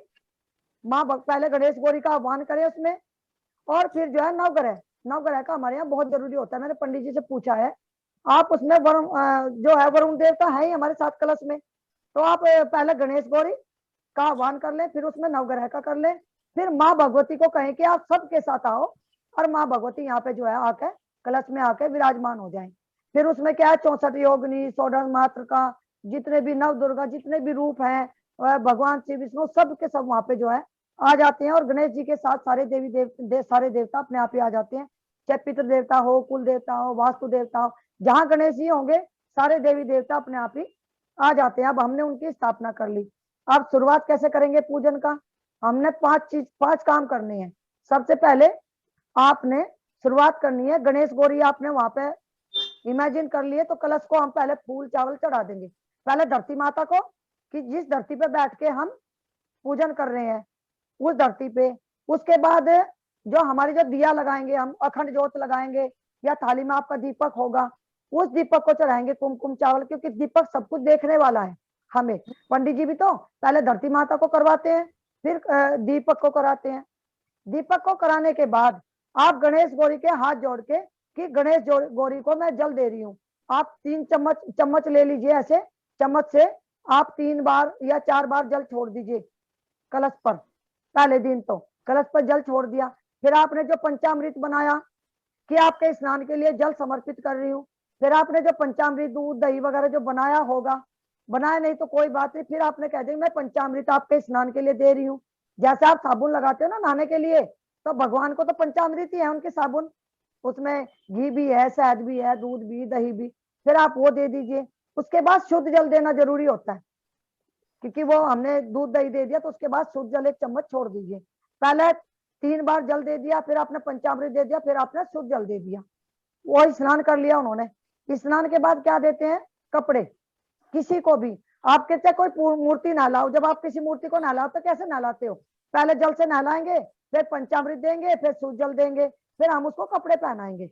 माँ, पहले गणेश गौरी का आह्वान करें उसमें, और फिर जो है नवग्रह, नवग्रह का हमारे यहाँ बहुत जरूरी होता है, मैंने पंडित जी से पूछा है। आप उसमें वरुण जो है, वरुण देवता है ही हमारे साथ कलश में, तो आप पहले गणेश गौरी का आह्वान कर लें, फिर उसमें नवग्रह का कर लें, फिर माँ भगवती को कहें कि आप सबके साथ आओ और माँ भगवती यहाँ पे जो है आके कलश में आके विराजमान हो जाएं। फिर उसमें क्या है 64 योगिनी 16 मात्र का जितने भी नव दुर्गा जितने भी रूप हैं भगवान श्री विष्णु सब के सब वहां पे जो है आ जाते हैं और गणेश जी के साथ सारे सारे देवता अपने आप ही आ जाते हैं, चाहे पितृ देवता हो, कुल देवता हो, वास्तु देवता हो, जहां गणेश जी होंगे सारे देवी देवता अपने आप ही आ जाते हैं। अब हमने उनकी स्थापना कर ली। अब शुरुआत कैसे करेंगे पूजन का? हमने 5 काम करने हैं। सबसे पहले आपने शुरुआत करनी है, गणेश गौरी आपने वहां पे इमेजिन कर लिए तो कलश को हम पहले फूल चावल चढ़ा देंगे, पहले धरती माता को, कि जिस धरती पे बैठ के हम पूजन कर रहे हैं उस धरती पे। उसके बाद जो हमारी जो दिया लगाएंगे हम, अखंड ज्योत लगाएंगे या थाली में आपका दीपक होगा, उस दीपक को चढ़ाएंगे कुमकुम चावल, क्योंकि दीपक सब कुछ देखने वाला है हमें। पंडित जी भी तो पहले धरती माता को करवाते हैं, फिर दीपक को कराते हैं। दीपक को कराने के बाद आप गणेश गौरी के हाथ जोड़ के कि गणेश गौरी को मैं जल दे रही हूँ, आप 3 चम्मच ले लीजिए, ऐसे चम्मच से आप 3 बार या 4 बार जल छोड़ दीजिए कलश पर। पहले दिन तो कलश पर जल छोड़ दिया, फिर आपने जो पंचामृत बनाया कि आपके स्नान के लिए जल समर्पित कर रही हूँ, फिर आपने जो पंचामृत दूध दही वगैरह जो बनाया होगा, बनाया नहीं तो कोई बात नहीं, फिर आपने कह दिया मैं पंचामृत आपके स्नान के लिए दे रही हूँ। जैसे आप साबुन लगाते हो ना नहाने के लिए, तो भगवान को तो पंचामृत ही है उनके साबुन, उसमें घी भी है, शहद भी है, दूध भी, दही भी, फिर आप वो दे दीजिए। उसके बाद शुद्ध जल देना जरूरी होता है, क्योंकि वो हमने दूध दही दे दिया तो उसके बाद शुद्ध जल 1 चम्मच छोड़ दीजिए। पहले 3 बार जल दे दिया, फिर आपने पंचामृत दे दिया, फिर आपने शुद्ध जल दे दिया, वो स्नान कर लिया उन्होंने। स्नान के बाद क्या देते हैं? कपड़े। किसी को भी आप कहते हैं कोई मूर्ति नहलाओ, जब आप किसी मूर्ति को नहलाओ तो कैसे नहलाते हो? पहले जल से नहलाएंगे, फिर पंचामृत देंगे, फिर शुद्ध जल देंगे, फिर हम उसको कपड़े पहनाएंगे,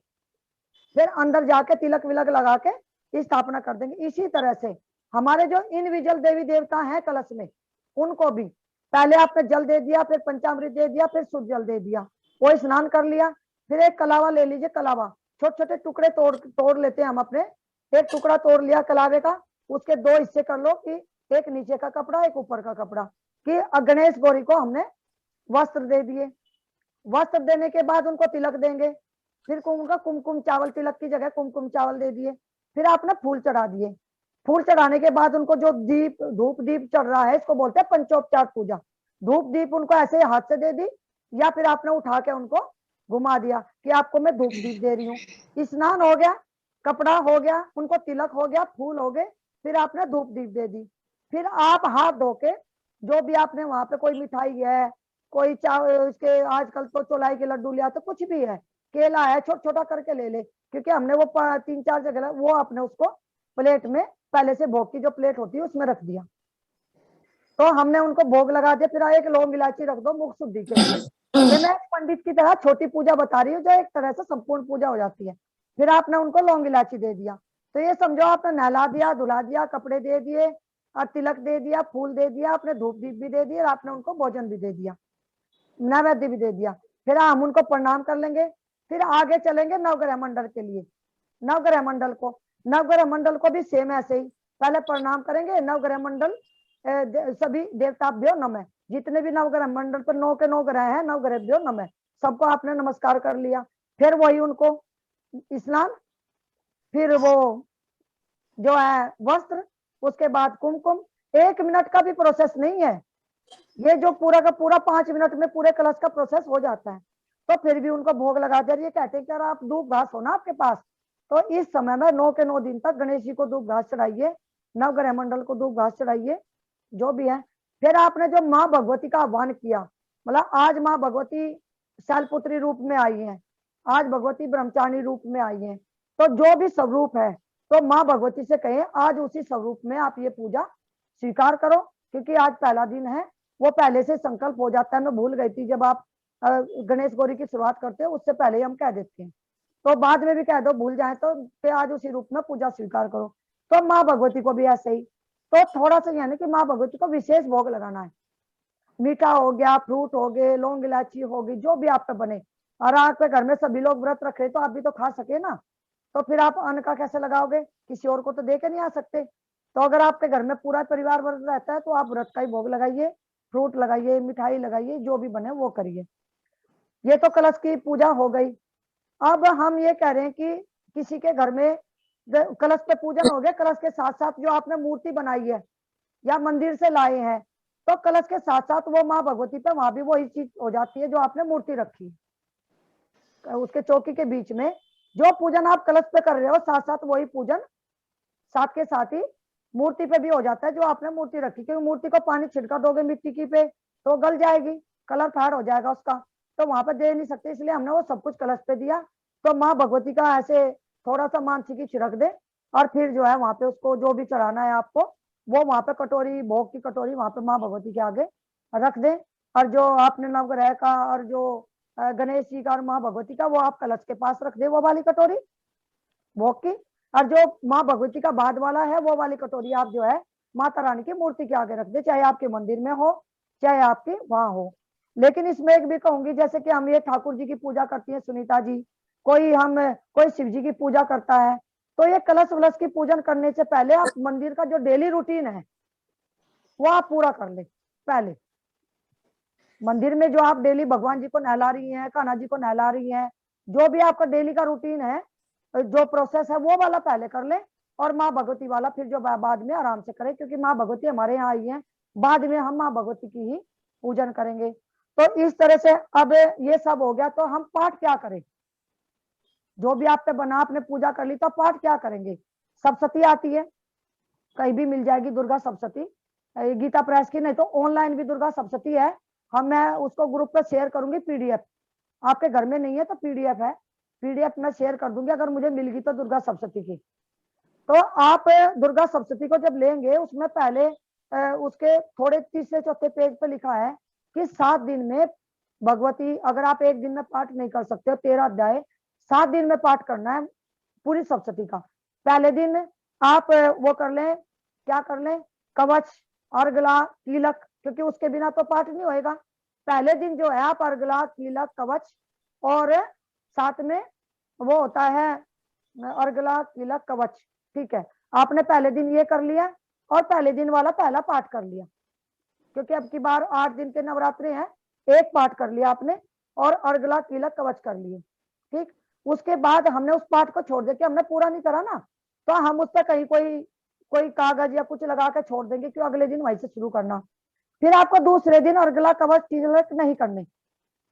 फिर अंदर जाके तिलक विलक लगा के स्थापना कर देंगे। इसी तरह से हमारे जो इनविजिबल देवी देवता हैं कलश में, उनको भी पहले आपने जल दे दिया, फिर पंचामृत दे दिया, फिर शुद्ध जल दे दिया, वो स्नान कर लिया। फिर एक कलावा ले लीजिए, कलावा छोटे छोटे टुकड़े तोड़ लेते हैं हम अपने। एक टुकड़ा तोड़ लिया कलावे का, उसके 2 हिस्से कर लो कि एक नीचे का कपड़ा एक ऊपर का कपड़ा, कि गणेश गौरी को हमने वस्त्र दे दिए। वस्त्र देने के बाद उनको तिलक देंगे, फिर उनका कुमकुम चावल, तिलक की जगह कुमकुम चावल दे दिए। फिर आपने फूल चढ़ा दिए। फूल चढ़ाने के बाद उनको जो दीप धूप दीप चढ़ रहा है, इसको बोलते हैं पंचोपचार पूजा। धूप दीप उनको ऐसे हाथ से दे दी या फिर आपने उठा के उनको घुमा दिया कि आपको मैं धूप दीप दे रही हूँ। स्नान हो गया, कपड़ा हो गया, उनको तिलक हो गया, फूल हो गए, फिर आपने धूप दीप दे दी। फिर आप हाथ धो के जो भी आपने वहां पे कोई मिठाई है, कोई उसके आजकल तो चौलाई के लड्डू लिया, तो कुछ भी है, केला है, छोटा छोटा करके ले ले, क्योंकि हमने वो 3-4 जगह वो आपने उसको प्लेट में पहले से भोग की जो प्लेट होती है उसमें रख दिया। तो हमने उनको भोग लगा दिया। फिर एक लौंग इलायची रख दो मुख शुद्धि के लिए। ये मैं पंडित की तरह छोटी पूजा बता रही हूँ, जो एक तरह से संपूर्ण पूजा हो जाती है। फिर आपने उनको लौंग इलायची दे दिया, तो ये समझो आपने नहला दिया, धुला दिया, कपड़े दे दिए और तिलक दे दिया, फूल दे दिया, आपने धूप दीप भी दे दिया, आपने उनको भोजन भी दे दिया, नैवेद्य भी दे दिया। फिर हम उनको प्रणाम कर लेंगे। फिर आगे चलेंगे नवग्रह मंडल के लिए। नवग्रह मंडल को भी सेम ऐसे ही पहले प्रणाम करेंगे। नवग्रह मंडल सभी देवताभ्यो नमः, जितने भी नवग्रह मंडल पर 9 के 9 ग्रह हैं, नवग्रहभ्यो नमः, सबको आपने नमस्कार कर लिया। फिर वही उनको स्नान, फिर वो जो है वस्त्र, उसके बाद कुमकुम। 1 मिनट का भी प्रोसेस नहीं है ये, जो पूरा का पूरा 5 मिनट में पूरे कलश का प्रोसेस हो जाता है। तो फिर भी उनको भोग लगा दे। ये कहते हैं कि यार आप धूप घास हो ना आपके पास, तो इस समय में 9 के 9 दिन तक गणेश जी को धूप घास चढ़ाइए, नवग्रह मंडल को धूप घास चढ़ाइए, जो भी है। फिर आपने जो माँ भगवती का आह्वान किया, मतलब आज माँ भगवती शैलपुत्री रूप में आई है, आज भगवती ब्रह्मचारिणी रूप में आई है, तो जो भी स्वरूप है, तो माँ भगवती से कहें आज उसी स्वरूप में आप ये पूजा स्वीकार करो, क्योंकि आज पहला दिन है। वो पहले से संकल्प हो जाता है। मैं भूल गई थी, जब आप गणेश गौरी की शुरुआत करते हो उससे पहले ही हम कह देते हैं, तो बाद में भी कह दो भूल जाए तो फिर आज उसी रूप में पूजा स्वीकार करो। तो माँ भगवती को भी ऐसे ही, तो थोड़ा सा यानी कि माँ भगवती को विशेष भोग लगाना है। मीठा हो गया, फ्रूट हो गए, लौंग इलायची होगी, जो भी आप पे बने। और आपके घर में सभी लोग व्रत रखे तो आप भी तो खा सके ना, तो फिर आप अन्न का कैसे लगाओगे? किसी और को तो दे के नहीं आ सकते। तो अगर आपके घर में पूरा परिवार व्रत रहता है तो आप व्रत का ही भोग लगाइए, फ्रूट लगाइए, मिठाई लगाइए, जो भी बने वो करिए। ये तो कलश की पूजा हो गई। अब हम ये कह रहे हैं कि किसी के घर में कलश पे पूजन हो गया, कलश के साथ साथ जो आपने मूर्ति बनाई है या मंदिर से लाए हैं, तो कलश के साथ साथ वो माँ भगवती पे वहां भी वही चीज हो जाती है जो आपने मूर्ति रखी है। उसके चौकी के बीच में जो पूजन आप कलश पे कर रहे हो, साथ साथ वही पूजन साथ के साथ ही मूर्ति पे भी हो जाता है जो आपने मूर्ति रखी। क्योंकि मूर्ति को पानी छिड़का दोगे मिट्टी की पे तो गल जाएगी, कलर फाड़ हो जाएगा उसका, तो वहां पे दे नहीं सकते, इसलिए हमने वो सब कुछ कलश पे दिया। तो माँ भगवती का ऐसे थोड़ा सा मानसिकी छिड़क दे और फिर जो है वहां पे उसको जो भी चढ़ाना है आपको, वो वहां पे कटोरी, भोग की कटोरी वहां पे माँ भगवती के आगे रख दे। और जो आपने नवग्रह का और जो गणेश जी का और माँ भगवती का, वो आप कलश के पास रख दे, वो वाली कटोरी भोग की। और जो माँ भगवती का बाद वाला है, वो वाली कटोरी आप जो है माता रानी की मूर्ति के आगे रख दे, चाहे आपके मंदिर में हो चाहे आपके वहां हो। लेकिन इसमें एक भी कहूंगी, जैसे कि हम ये ठाकुर जी की पूजा करती है सुनीता जी, कोई शिव जी की पूजा करता है, तो ये कलश वलश की पूजन करने से पहले आप मंदिर का जो डेली रूटीन है वो आप पूरा कर ले। पहले मंदिर में जो आप डेली भगवान जी को नहला रही हैं, कान्हा जी को नहला रही हैं, जो भी आपका डेली का रूटीन है, जो प्रोसेस है, वो वाला पहले कर ले, और माँ भगवती वाला फिर जो बाद में आराम से करें, क्योंकि माँ भगवती हमारे यहाँ आई है, बाद में हम माँ भगवती की ही पूजन करेंगे। तो इस तरह से अब ये सब हो गया, तो हम पाठ क्या करें? जो भी आप पे बना, आपने पूजा कर ली, तो पाठ क्या करेंगे? सप्तशती आती है, कहीं भी मिल जाएगी दुर्गा सप्तशती, गीता प्रेस की, नहीं तो ऑनलाइन भी दुर्गा सप्तशती है। मैं उसको ग्रुप पे शेयर करूंगी पीडीएफ, आपके घर में नहीं है तो पीडीएफ है, पीडीएफ मैं शेयर कर दूंगी अगर मुझे मिल गई तो दुर्गा सप्तशती की। तो आप दुर्गा सप्तशती को जब लेंगे, उसमें पहले उसके थोड़े तीसरे चौथे पेज पे लिखा है कि 7 दिन में भगवती, अगर आप एक दिन में पाठ नहीं कर सकते हो 13 अध्याय, 7 दिन में पाठ करना है पूरी सप्तशती का। पहले दिन आप वो कर लें, क्या कर लें, कवच, अर्गला, कीलक, क्योंकि उसके बिना तो पाठ नहीं होएगा। पहले दिन जो है आप अर्गला, कीलक, कवच, और साथ में वो होता है अर्गला, कीलक, कवच, ठीक है। आपने पहले दिन ये कर लिया और पहले दिन वाला पहला पाठ कर लिया, क्योंकि अब की बार 8 दिन के नवरात्रे हैं, एक पाठ कर लिया आपने और अर्गला, कीलक, कवच कर लिए, ठीक। उसके बाद हमने उस पाठ को छोड़ दिया, हमने पूरा नहीं करा ना, तो हम उस पर कहीं कोई कागज या कुछ लगा के छोड़ देंगे, क्यों अगले दिन वहीं से शुरू करना। फिर आपको दूसरे दिन अर्गला, कवच, कीलक नहीं करने,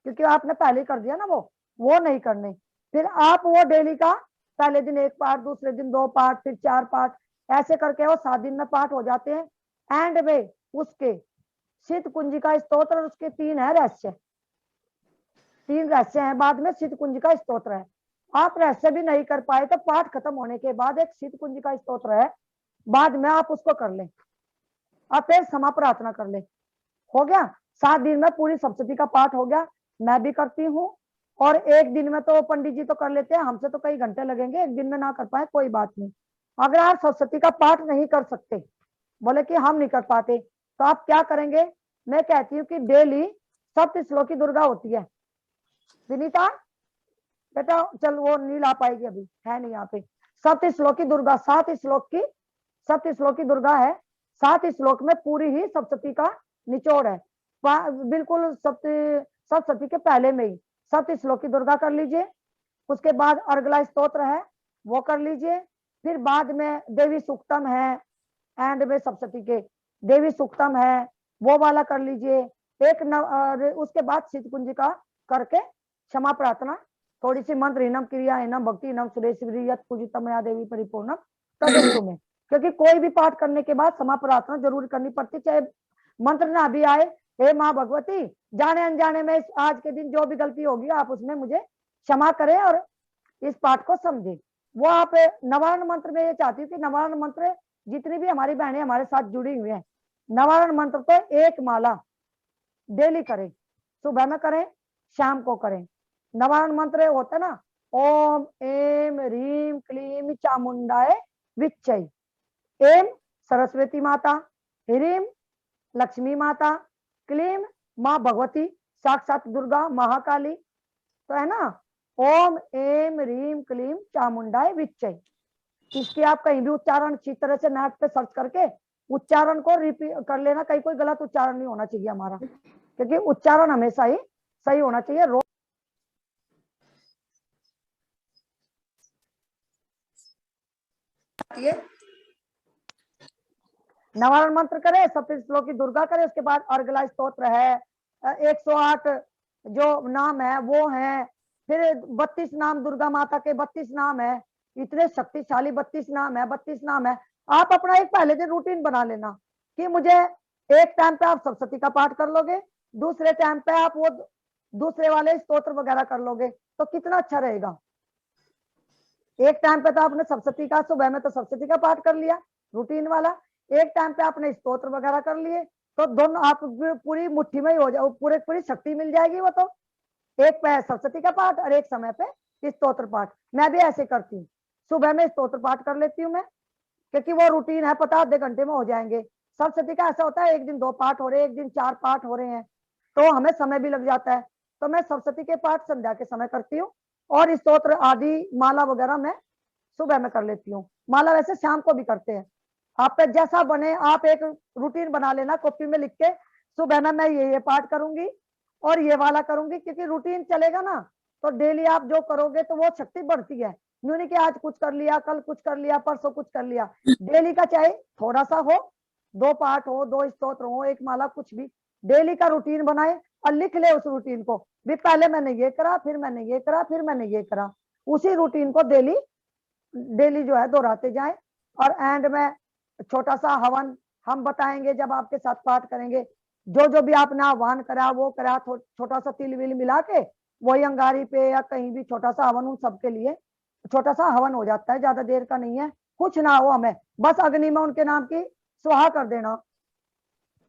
क्योंकि आपने पहले कर दिया ना, वो नहीं करने। फिर आप वो डेली का पहले दिन 1 पाठ, दूसरे दिन 2 पाठ, फिर 4 पाठ, ऐसे करके वो 7 दिन में पाठ हो जाते हैं। एंड में उसके शीत कुंजिका स्तोत्र और उसके 3 है रहस्य, 3 रहस्य हैं, बाद में शीत कुंजिका स्तोत्र है। आप रहस्य भी नहीं कर पाए तो पाठ खत्म होने के बाद एक शीत कुंजिका स्तोत्र है, बाद में आप उसको कर लें और फिर क्षमा प्रार्थना कर लें। हो गया, 7 दिन में पूरी सप्तशती का पाठ हो गया। मैं भी करती हूँ, और एक दिन में तो पंडित जी तो कर लेते हैं, हमसे तो कई घंटे लगेंगे, एक दिन में ना कर पाए कोई बात नहीं। अगर आप सप्तशती का पाठ नहीं कर सकते, बोले कि हम नहीं कर पाते, तो आप क्या करेंगे? मैं कहती हूँ कि डेली 7 श्लोकी दुर्गा होती है। विनीता बेटा चल, वो नहीं ला पाएगी, अभी है नहीं यहाँ पे। 7 श्लोकी दुर्गा, 7 श्लोकी दुर्गा है। 7 श्लोक में पूरी ही सप्तशती का निचोड़ है, बिल्कुल सप्तशती के पहले में ही 7 श्लोकी दुर्गा कर लीजिए। उसके बाद अर्गला स्तोत्र है, वो कर लीजिए। फिर बाद में देवी सूक्तम है, एंड में सप्तशती के देवी सूक्तम है, वो वाला कर लीजिए। उसके बाद शीत कुंजिका करके क्षमा प्रार्थना, थोड़ी सी मंत्र इनम क्रिया इनम भक्ति इनम सुरेश पूजितमया देवी परिपूर्णम तदस्तु में, क्योंकि कोई भी पाठ करने के बाद क्षमा प्रार्थना जरूर करनी पड़ती, चाहे मंत्र ना भी आए। हे माँ भगवती, जाने अनजाने में आज के दिन जो भी गलती होगी आप उसमें मुझे क्षमा करें और इस पाठ को समझे। वो आप नवारण मंत्र में ये चाहती हूँ कि नवारण मंत्र जितनी भी हमारी बहनें हमारे साथ जुड़ी हुई हैं, नवारण मंत्र तो 1 माला डेली करें, सुबह में करें, शाम को करें। नवारण मंत्र होता है ना, ओम एम ह्रीम क्लीम चामुंडाय विच्चय। एम सरस्वती माता, ह्रीम लक्ष्मी माता, क्लीम माँ भगवती साक्षात दुर्गा महाकाली, तो है ना, ओम एम ह्रीम क्लीम चामुंडाय विच्चय। इसकी आप कहीं भी उच्चारण अच्छी तरह से नेट पे सर्च करके उच्चारण को रिपीट कर लेना, कहीं कोई गलत उच्चारण नहीं होना चाहिए हमारा, क्योंकि उच्चारण हमेशा ही सही होना चाहिए। नवारण मंत्र करे, सप्त श्लोक की दुर्गा करे, उसके बाद अर्गला स्तोत्र है, 108 जो नाम है वो है, फिर 32 नाम दुर्गा माता के, 32 नाम है, इतने शक्तिशाली 32 नाम है, 32 नाम है। आप अपना एक पहले से रूटीन बना लेना कि मुझे एक टाइम पे आप सप्तशती का पाठ कर लोगे, दूसरे टाइम पे आप वो दूसरे वाले स्तोत्र वगैरह कर लोगे, तो कितना अच्छा रहेगा। एक टाइम पे तो आपने सप्तशती का, सुबह में तो सप्तशती का पाठ कर लिया रूटीन वाला, एक टाइम पे आपने स्तोत्र वगैरह कर लिए, तो दोनों आप पूरी मुट्ठी में ही हो जाओ, पूरी शक्ति मिल जाएगी। वो तो एक पे सप्तशती का पाठ और एक समय पे स्तोत्र पाठ। मैं भी ऐसे करती हूँ, सुबह में स्तोत्र पाठ कर लेती हूँ मैं, क्योंकि वो रूटीन है, पता आधे घंटे में हो जाएंगे। सप्तशती का ऐसा होता है एक दिन 2 पाठ हो रहे हैं, एक दिन 4 पाठ हो रहे हैं, तो हमें समय भी लग जाता है। तो मैं सप्तशती के पाठ संध्या के समय करती हूँ, और स्तोत्र आदि माला वगैरह मैं सुबह में कर लेती हूँ। माला वैसे शाम को भी करते हैं, आप पे जैसा बने। आप एक रूटीन बना लेना कॉपी में लिख के, सुबह में मैं ये पाठ करूंगी और ये वाला करूंगी, क्योंकि रूटीन चलेगा ना तो डेली आप जो करोगे तो वो शक्ति बढ़ती है। यूं नहीं कि आज कुछ कर लिया, कल कुछ कर लिया, परसों कुछ कर लिया। डेली का चाहे थोड़ा सा हो, 2 पाठ हो, 2 स्तोत्र हो, 1 माला, कुछ भी डेली का रूटीन बनाए और लिख ले उस रूटीन को भी, पहले मैंने ये करा, फिर मैंने ये करा, फिर मैंने ये करा। उसी रूटीन को डेली डेली जो है दोहराते जाए। और एंड में छोटा सा हवन हम बताएंगे जब आपके साथ पाठ करेंगे, जो जो भी आपने आह्वान करा वो करा, छोटा सा तिल विल मिला के वही अंगारी पे या कहीं भी छोटा सा हवन, उन सबके लिए छोटा सा हवन हो जाता है, ज्यादा देर का नहीं है, कुछ ना हो, हमें बस अग्नि में उनके नाम की स्वाहा कर देना।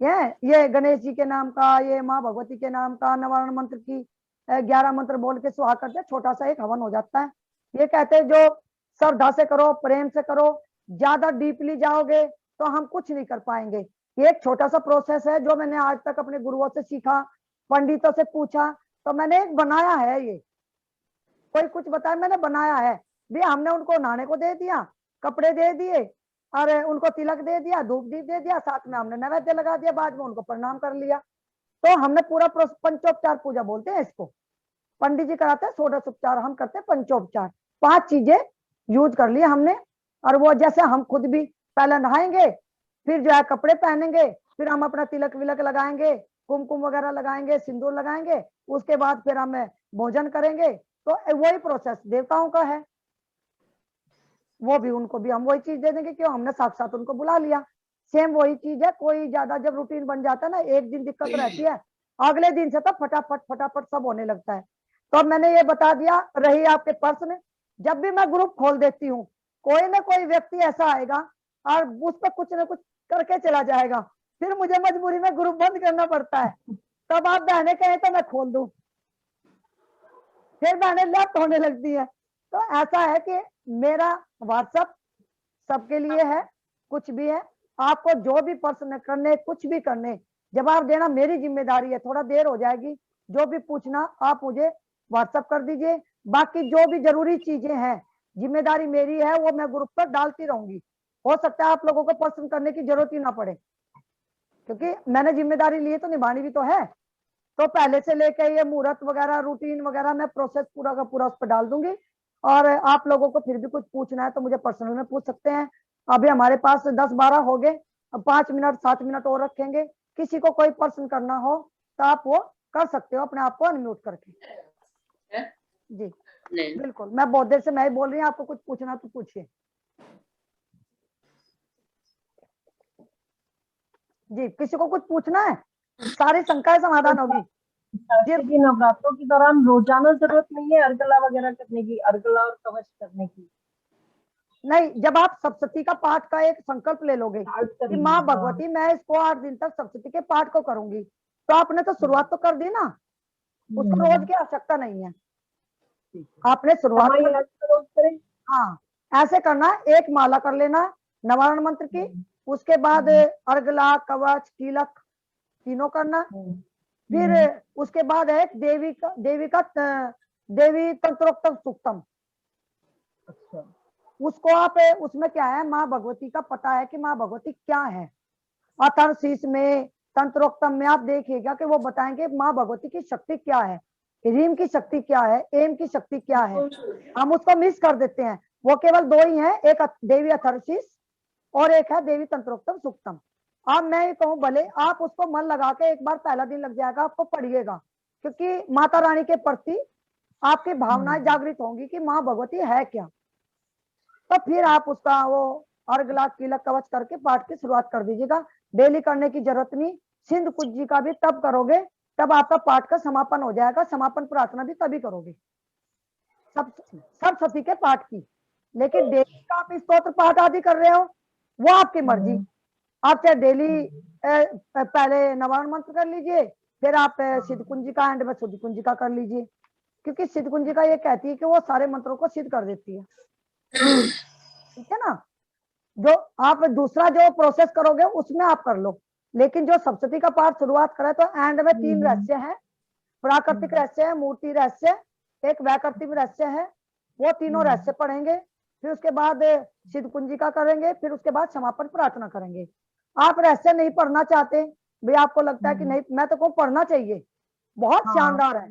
ये गणेश जी के नाम का, ये माँ भगवती के नाम का, नवारण मंत्र की 11 मंत्र बोल के स्वाहा करते, छोटा सा एक हवन हो जाता है। ये कहते हैं जो श्रद्धा से करो, प्रेम से करो, ज्यादा डीपली जाओगे तो हम कुछ नहीं कर पाएंगे। ये एक छोटा सा प्रोसेस है जो मैंने आज तक अपने गुरुओं से सीखा, पंडितों से पूछा, तो मैंने एक बनाया है। ये कोई कुछ बताया, मैंने बनाया है भी। हमने उनको नहाने को दे दिया, कपड़े दे दिए, और उनको तिलक दे दिया, धूप दीप दे दिया, साथ में हमने नैवेद्य लगा दिया, बाद में उनको प्रणाम कर लिया। तो हमने पूरा पंचोपचार पूजा बोलते हैं इसको। पंडित जी कराते हैं षोडशोपचार, हम करते हैं पंचोपचार। 5 चीजें यूज कर ली हमने। और वो जैसे हम खुद भी पहले नहाएंगे, फिर जो है कपड़े पहनेंगे, फिर हम अपना तिलक विलक लगाएंगे, कुमकुम वगैरह लगाएंगे, सिंदूर लगाएंगे, उसके बाद फिर हम भोजन करेंगे। तो वही प्रोसेस देवताओं का है, वो भी उनको भी हम वही चीज दे देंगे, क्यों हमने साक्षात उनको बुला लिया। सेम वही चीज है। कोई ज्यादा जब रूटीन बन जाता है ना, एक दिन दिक्कत रहती है, अगले दिन से तो फटाफट फटाफट सब होने लगता है। तो अब मैंने ये बता दिया। रही आपके प्रश्न, जब भी मैं ग्रुप खोल देती हूँ, कोई ना कोई व्यक्ति ऐसा आएगा और उस पर कुछ ना कुछ करके चला जाएगा, फिर मुझे मजबूरी में ग्रुप बंद करना पड़ता है। तब आप बहने कहें तो मैं खोल दूं, फिर बहने लेफ्ट होने लगती है। तो ऐसा है कि मेरा व्हाट्सएप सबके लिए है, कुछ भी है, आपको जो भी प्रश्न करने, कुछ भी करने, जवाब देना मेरी जिम्मेदारी है। थोड़ा देर हो जाएगी, जो भी पूछना आप मुझे व्हाट्सएप कर दीजिए। बाकी जो भी जरूरी चीजें हैं, जिम्मेदारी मेरी है, वो मैं ग्रुप पर डालती रहूंगी। हो सकता है आप लोगों को प्रश्न करने की जरूरत ही ना पड़े, क्योंकि मैंने जिम्मेदारी ली है तो निभानी भी तो है। तो पहले से लेके ये मुहूर्त वगैरह, रूटीन वगैरह, मैं प्रोसेस पूरा का पूरा उस पर डाल दूंगी। और आप लोगों को फिर भी कुछ पूछना है तो मुझे पर्सनल में पूछ सकते हैं। अभी हमारे पास 10-12 हो गए, अब 5 मिनट 7 मिनट और रखेंगे। किसी को कोई प्रश्न करना हो तो आप वो कर सकते हो अपने आप को अनम्यूट करके। जी बिल्कुल, मैं बहुत देर से मैं ही बोल रही हूँ, आपको कुछ पूछना तो पूछिए। जी, किसी को कुछ पूछना है, सारी शंकाएं समाधान होगी। जी, नवरात्रों के दौरान रोजाना जरूरत नहीं है अर्गला वगैरह करने की, अर्गला और कवच करने की? नहीं, जब आप सप्तशती का पाठ का एक संकल्प ले लोगे कि माँ भगवती मैं इसको 8 दिन तक सप्तशती के पाठ को करूंगी, तो आपने तो शुरुआत तो कर दी ना, उसको रोज की आवश्यकता नहीं है। आपने शुरुआत कर, हाँ ऐसे करना, एक माला कर लेना नवारण मंत्र की, उसके बाद अर्गला, कवच, तिलक तीनों करना। फिर उसके बाद है देवी तंत्रोक्तम सूक्तम। अच्छा, उसको आप उसमें क्या है, माँ भगवती का पता है कि माँ भगवती क्या है। अथर्वशीष में, तंत्रोक्तम में आप देखिएगा कि वो बताएंगे माँ भगवती की शक्ति क्या है, रीम की शक्ति क्या है, एम की शक्ति क्या है। हम उसको मिस कर देते हैं। वो केवल दो ही हैं, एक देवी अथर्वशीष और एक है देवी तंत्रोक्तम सूक्तम। अब मैं ये कहूँ, भले आप उसको मन लगा के एक बार पहला दिन लग जाएगा, आपको पढ़िएगा, क्योंकि माता रानी के प्रति आपकी भावनाएं जागृत होंगी कि माँ भगवती है क्या। तो फिर आप उसका वो अर्घला तिलक कवच करके पाठ की शुरुआत कर दीजिएगा। डेली करने की जरूरत नहीं। सिंध कुछ जी का भी तब करोगे, तब आपका पाठ का समापन हो जाएगा। समापन प्रार्थना भी तभी करोगे, सब सती के पाठ की। लेकिन डेली का आप स्तोत्र पाठ आदि कर रहे हो, वो आपकी मर्जी। आप चाहे डेली पहले नवान मंत्र कर लीजिए, फिर आप सिद्ध कुंजिका एंड में शुद्ध कुंजिका कर लीजिए, क्योंकि सिद्ध कुंजिका ये कहती है कि वो सारे मंत्रों को सिद्ध कर देती है। ठीक है ना। जो आप दूसरा जो प्रोसेस करोगे उसमें आप कर लो, लेकिन जो सप्तशती का पाठ शुरुआत करें तो एंड में 3 रहस्य है, प्राकृतिक रहस्य है, मूर्ति रहस्य, एक वैकल्पिक रहस्य है। वो तीनों रहस्य पढ़ेंगे, फिर उसके बाद सिद्ध कुंजिका करेंगे, फिर उसके बाद समापन प्रार्थना करेंगे। आप रहस्य नहीं पढ़ना चाहते भाई, आपको लगता है कि नहीं मैं तो कहूँ पढ़ना चाहिए, बहुत शानदार है,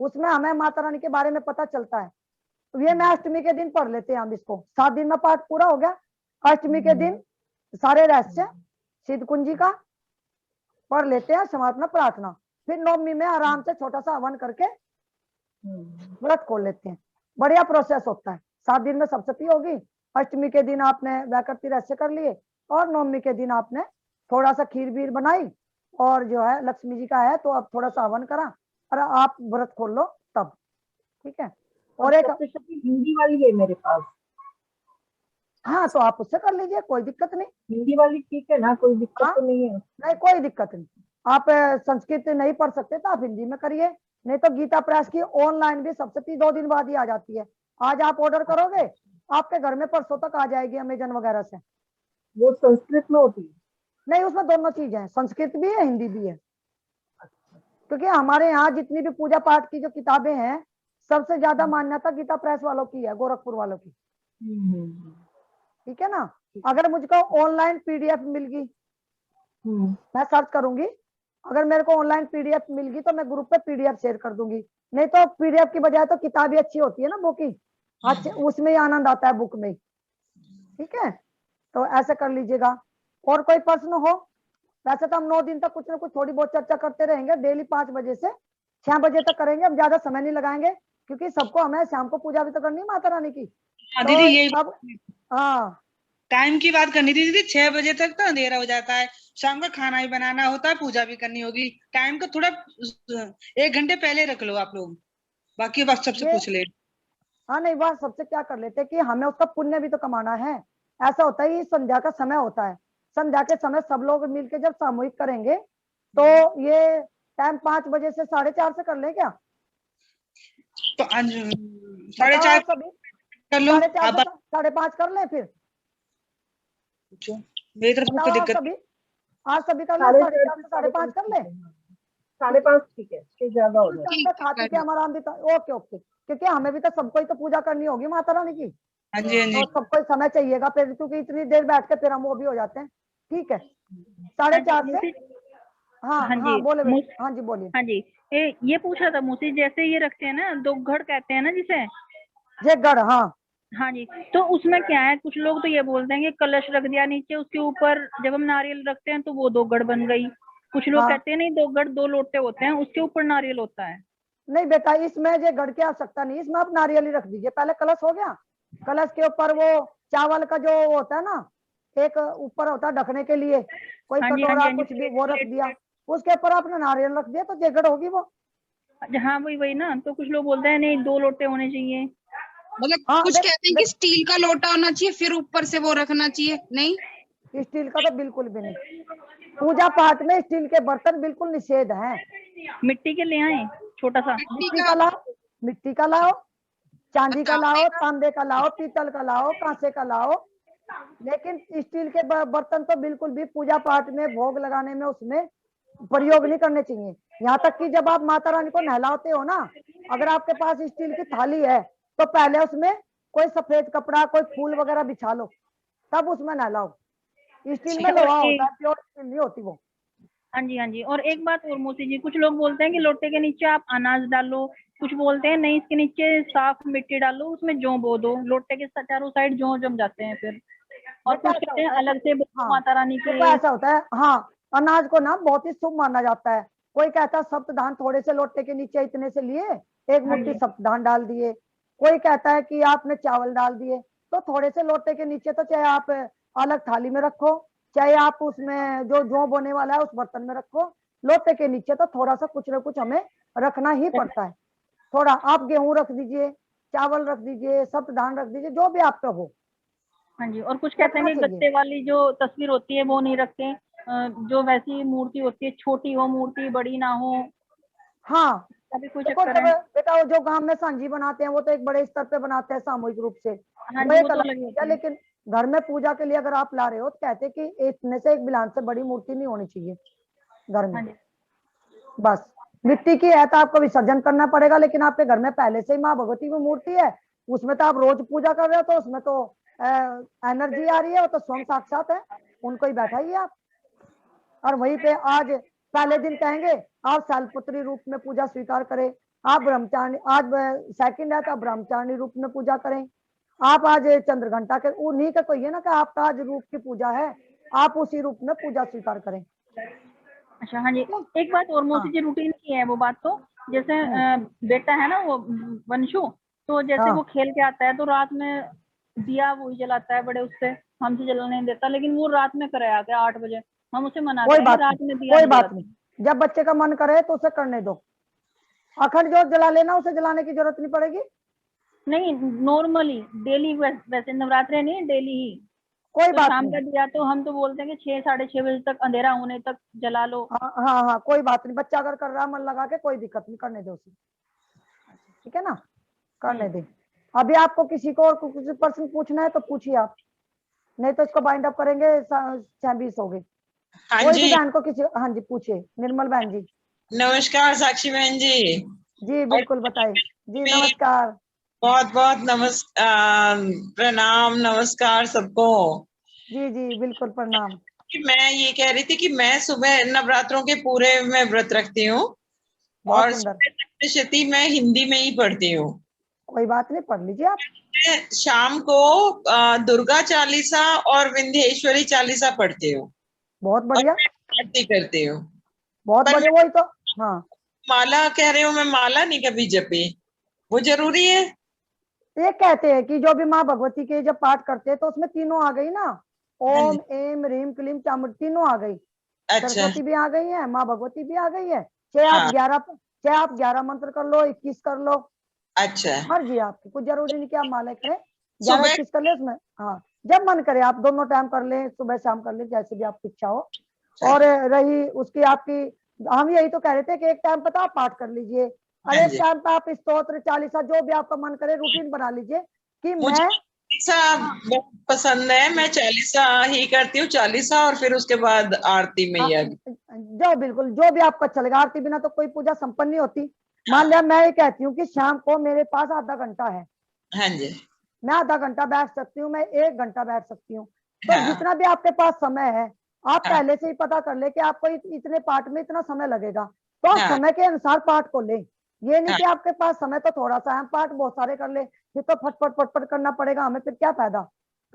उसमें हमें माता रानी के बारे में पता चलता है। तो ये मैं अष्टमी के दिन पढ़ लेते हैं हम इसको, 7 दिन में पाठ पूरा हो गया। अष्टमी के दिन सारे रहस्य सिद्ध कुंजिका पढ़ लेते हैं, समापन प्रार्थना, फिर नवमी में आराम से छोटा सा हवन करके व्रत खोल लेते हैं। बढ़िया प्रोसेस होता है। 7 दिन में सप्तशती होगी, अष्टमी के दिन आपने वैकल्पिक रहस्य कर लिए, और नवमी के दिन आपने थोड़ा सा खीर बीर बनाई, और जो है लक्ष्मी जी का है तो अब थोड़ा सा हवन करा और आप व्रत खोल लो तब। ठीक है। और एक हिंदी वाली है मेरे पास। हाँ, तो आप उससे कर लीजिए, कोई दिक्कत नहीं। हिंदी वाली ठीक है ना, कोई दिक्कत हाँ, तो नहीं है? नहीं कोई दिक्कत नहीं। आप संस्कृत नहीं पढ़ सकते तो आप हिंदी में करिए, नहीं तो गीता प्रेस की ऑनलाइन भी सप्तशती 2 दिन बाद ही आ जाती है। आज आप ऑर्डर करोगे, आपके घर में परसों तक आ जाएगी अमेजन वगैरह से। वो संस्कृत में होती है? नहीं, उसमें दोनों चीजें हैं, संस्कृत भी है हिंदी भी है। क्योंकि हमारे यहाँ जितनी भी पूजा पाठ की जो किताबें हैं, सबसे ज्यादा मान्यता गीता प्रेस वालों की है, गोरखपुर वालों की। ठीक है ना। अगर मुझको ऑनलाइन पीडीएफ मिल गई, मैं सर्च करूंगी, अगर मेरे को ऑनलाइन पीडीएफ मिल गई तो मैं ग्रुप पे पीडीएफ शेयर कर दूंगी। नहीं तो पीडीएफ की बजाय तो किताब ही अच्छी होती है ना, बुक ही अच्छे, उसमें ही आनंद आता है बुक में। ठीक है, तो ऐसे कर लीजिएगा। और कोई प्रश्न हो? वैसे तो हम 9 दिन तक कुछ ना कुछ थोड़ी बहुत चर्चा करते रहेंगे, डेली 5 बजे से 6 बजे तक करेंगे। हम ज्यादा समय नहीं लगाएंगे, क्योंकि सबको हमें शाम को पूजा भी तो करनी है माता रानी की। दीदी यही अब हाँ, टाइम की बात करनी थी दीदी। 6 बजे तक तो अंधेरा हो जाता है, शाम का खाना भी बनाना होता है, पूजा भी करनी होगी। टाइम को थोड़ा 1 घंटे पहले रख लो आप लोग, बाकी बात सबसे पूछ ले। हाँ नहीं, वह सबसे क्या कर लेते कि हमें उसका पुण्य भी तो कमाना है। ऐसा होता है, ये संध्या का समय होता है, संध्या के समय सब लोग मिलके जब सामूहिक करेंगे तो ये टाइम 5 बजे से 4:30 से कर ले क्या? तो 4:30 कर लो, 4:30 से 5:30 कर ले फिर। मेरी तरफ से कोई दिक्कत। आज सभी कर ले, 4:30 से 5:30 कर ले। 5:30 ठीक है, इसके ज्यादा हो जाए खा पी के हमारा भी तो ओके ओके, क्योंकि हमें भी तो सबको ही तो पूजा करनी होगी माता रानी की। हाँ जी, हाँ जी। तो सबको समय चाहिएगा फिर, क्योंकि इतनी देर बैठ के फिर हम वो भी हो जाते हैं। ठीक है, 4:30 से। हाँ हाँ बोले, हाँ जी बोलिए। हाँ जी, ये पूछ रहा था मूसी, जैसे ये रखते हैं ना, दोगढ़ कहते हैं ना जिसे, ये गढ़, हाँ हाँ जी, तो उसमें क्या है, कुछ लोग तो ये बोलते हैं कि कलश रख दिया नीचे, उसके ऊपर जब हम नारियल रखते हैं तो वो दोगढ़ बन गई। कुछ लोग कहते हैं नहीं, दोगढ़ 2 लोटे होते हैं, उसके ऊपर नारियल होता है। नहीं बेटा, इसमें ये गढ़ की आवश्यकता नहीं, इसमें आप नारियल ही रख दीजिए। पहले कलश हो गया, कलश के ऊपर वो चावल का जो होता है ना, एक ऊपर होता है ढकने के लिए, कोई कटोरा कुछ भी वो रख दिया, उसके ऊपर आपने नारियल रख दिया तो जगड़ होगी वो। हाँ वही ना, तो कुछ लोग बोलते हैं नहीं 2 लोटे होने चाहिए। मतलब कुछ कहते हैं कि स्टील का लोटा होना चाहिए, फिर ऊपर से वो रखना चाहिए। नहीं, स्टील का तो बिल्कुल भी नहीं। पूजा पाठ में स्टील के बर्तन बिल्कुल निषेध हैं। मिट्टी के ले आए छोटा सा, मिट्टी का लाओ, चांदी का लाओ, तांबे का लाओ, पीतल का लाओ, कांसे का लाओ, लेकिन स्टील के बर्तन तो बिल्कुल भी पूजा पाठ में भोग लगाने में उसमें प्रयोग नहीं करने चाहिए। यहाँ तक कि जब आप माता रानी को नहलाते हो ना, अगर आपके पास स्टील की थाली है तो पहले उसमें कोई सफेद कपड़ा, कोई फूल वगैरह बिछा लो, तब उसमें नहलाओ। स्टील में और लोहा एक- होता है, प्योर स्टील नहीं होती वो। हाँ जी, हाँ जी। और एक बात और मौसी जी, कुछ लोग बोलते हैं कि लोटे के नीचे आप अनाज डालो, कुछ बोलते हैं नहीं इसके नीचे साफ मिट्टी डालो, उसमें जौ बो दो, लोटे के चारों साइड जौ जम जाते हैं फिर। और बेटा कुछ ऐसा कहते हैं होता है अलग से हाँ, माता रानी के देखो ऐसा होता है हाँ, अनाज को ना बहुत ही शुभ माना जाता है। कोई कहता है सप्तधान थोड़े से लोटे के नीचे इतने से लिए, एक हाँ मुट्ठी जी, सप्तधान डाल दिए। कोई कहता है कि आपने चावल डाल दिए, तो थोड़े से लोटे के नीचे तो चाहे आप अलग थाली में रखो, चाहे आप उसमें जो जौ बोने वाला है उस बर्तन में रखो, लोटे के नीचे तो थोड़ा सा कुछ ना कुछ हमें रखना ही पड़ता है। थोड़ा आप गेहूं रख दीजिए, चावल रख दीजिए, सप्तधान रख दीजिए, जो भी आप पे हो हाँ जी। और कुछ कहते हैं रखना कि चाहिए। गत्ते वाली जो तस्वीर होती है वो नहीं रखते, जो वैसी मूर्ति होती है, छोटी हो मूर्ति, बड़ी ना हो, हाँ अभी कोई देखो, चक्कर जब है। बेटा वो जो गांव में सांझी बनाते हैं वो तो एक बड़े स्तर पे बनाते हैं सामूहिक रूप से, हाँ वो जी, वो एक तो अलग लगी चीज है। होती है। लेकिन घर में पूजा के लिए अगर आप ला रहे हो तो कहते हैं कि इतने से एक बिलान से बड़ी मूर्ति नहीं होनी चाहिए घर में। हाँ जी, बस मिट्टी की है तो आपको विसर्जन करना पड़ेगा, लेकिन आपके घर में पहले से ही माँ भगवती की मूर्ति है, उसमें तो आप रोज पूजा कर रहे हो, तो उसमें तो एनर्जी आ रही है, वो तो स्वयं साक्षात है, उनको ही बैठाइए आप। और वहीं पे आज पहले दिन कहेंगे आप शैलपुत्री रूप में पूजा स्वीकार करें, आप ब्रह्मचारिणी, आज सेकंड है तो आप ब्रह्मचारिणी रूप में पूजा करें, आप आज चंद्र घंटा के उन्हीं का कोई है ना कि आपका आज रूप की पूजा है, आप उसी रूप में पूजा स्वीकार करें। अच्छा, हाँ जी। एक बात और मौसी हाँ जी, रूटीन की है वो बात तो, जैसे बेटा है ना वो वंशु, तो जैसे वो हाँ खेल के आता है तो रात में दिया वही जलाता है बड़े उससे, हमसे जलाने नहीं देता, लेकिन वो रात में करे आके 8 बजे, हम उसे मना कोई करेंगे बात रात नहीं, में दिया कोई नहीं बात जलाते। नहीं, जब बच्चे का मन करे तो उसे करने दो, अखंड जोत जला लेना, उसे जलाने की जरूरत नहीं पड़ेगी। नहीं, नॉर्मली डेली, वैसे नवरात्रे नहीं, डेली ही। कोई तो बात शाम नहीं, का दिया तो हम तो बोलते हैं कि 6 साढ़े 6 बजे तक, अंधेरा होने तक जला लो। हाँ हाँ हाँ, कोई बात नहीं, बच्चा अगर कर रहा है मन लगा के, कोई दिक्कत नहीं, करने दो उसे, ठीक है ना, करने दे। अभी आपको किसी को और किसी पर्सन पूछना है तो पूछिए आप, नहीं तो इसको बाइंड अप करेंगे 26 हो गए। हाँ कोई भी जी, बहन को किसी, हाँ जी पूछिए, निर्मल बहन जी। नमस्कार साक्षी बहन जी। जी और बिल्कुल बताइए जी, भी नमस्कार। बहुत बहुत नमस्कार, प्रणाम, नमस्कार सबको। जी जी बिल्कुल प्रणाम। कि मैं ये कह रही थी कि मैं सुबह नवरात्रों के पूरे में व्रत रखती हूँ, बहुत और सुंदर, सुबह सप्तशती मैं हिंदी में ही पढ़ती हूँ। कोई बात नहीं, पढ़ लीजिए आप। मैं शाम को दुर्गा चालीसा और विंध्येश्वरी चालीसा पढ़ती हूँ, बहुत और बढ़िया, मैं आरती करती हूँ। बहुत पर बढ़िया, मैं वही तो। हाँ, माला कह रही हूँ, मैं माला नहीं कभी जपी, वो जरूरी है? ये कहते हैं कि जो भी माँ भगवती के जब पाठ करते हैं तो उसमें तीनों आ गई ना, हाँ जी, ओम एम रीम क्लीम चामुंड, तीनों आ गई, अच्छा, सरस्वती भी आ गई है, माँ भगवती भी आ गई है। चाहे आप हाँ, 11, चाहे आप 11 मंत्र कर लो, 21 कर लो, अच्छा। मर्जी है आपकी, कुछ जरूरी नहीं कि आप माला करें, 11 सुबह 21 कर ले उसमें। हाँ, जब मन करे आप दोनों टाइम कर ले, सुबह शाम कर ले, जैसे भी आपकी इच्छा हो। और रही उसकी आपकी, हम यही तो कह रहे थे कि एक टाइम पे तो आप पाठ कर लीजिए, और हाँ एक जी, टाइम पे आप स्तोत्र चालीसा जो भी आपका मन करे रूटीन बना लीजिए कि मुझे मैं, चालीसा बहुत पसंद है, मैं चालीसा ही करती हूँ, चालीसा, और फिर उसके बाद आरती में हाँ, ही जो बिल्कुल जो भी आपको अच्छा लगा, आरती बिना तो कोई पूजा संपन्न नहीं होती। मान हाँ, लिया मैं ये कहती हूँ कि शाम को मेरे पास आधा घंटा है, हाँ जी, मैं आधा घंटा बैठ सकती हूँ, मैं 1 घंटा बैठ सकती हूँ, तो हाँ, जितना भी आपके पास समय है आप हाँ, पहले से ही पता कर ले कि आपको इतने पाठ में इतना समय लगेगा, तो आप हाँ, समय के अनुसार पाठ को ले। ये नहीं हाँ, कि आपके पास समय तो थोड़ा सा है, हम पाठ बहुत सारे कर ले, फिर तो फटफट फटफट करना पड़ेगा हमें, फिर क्या फायदा।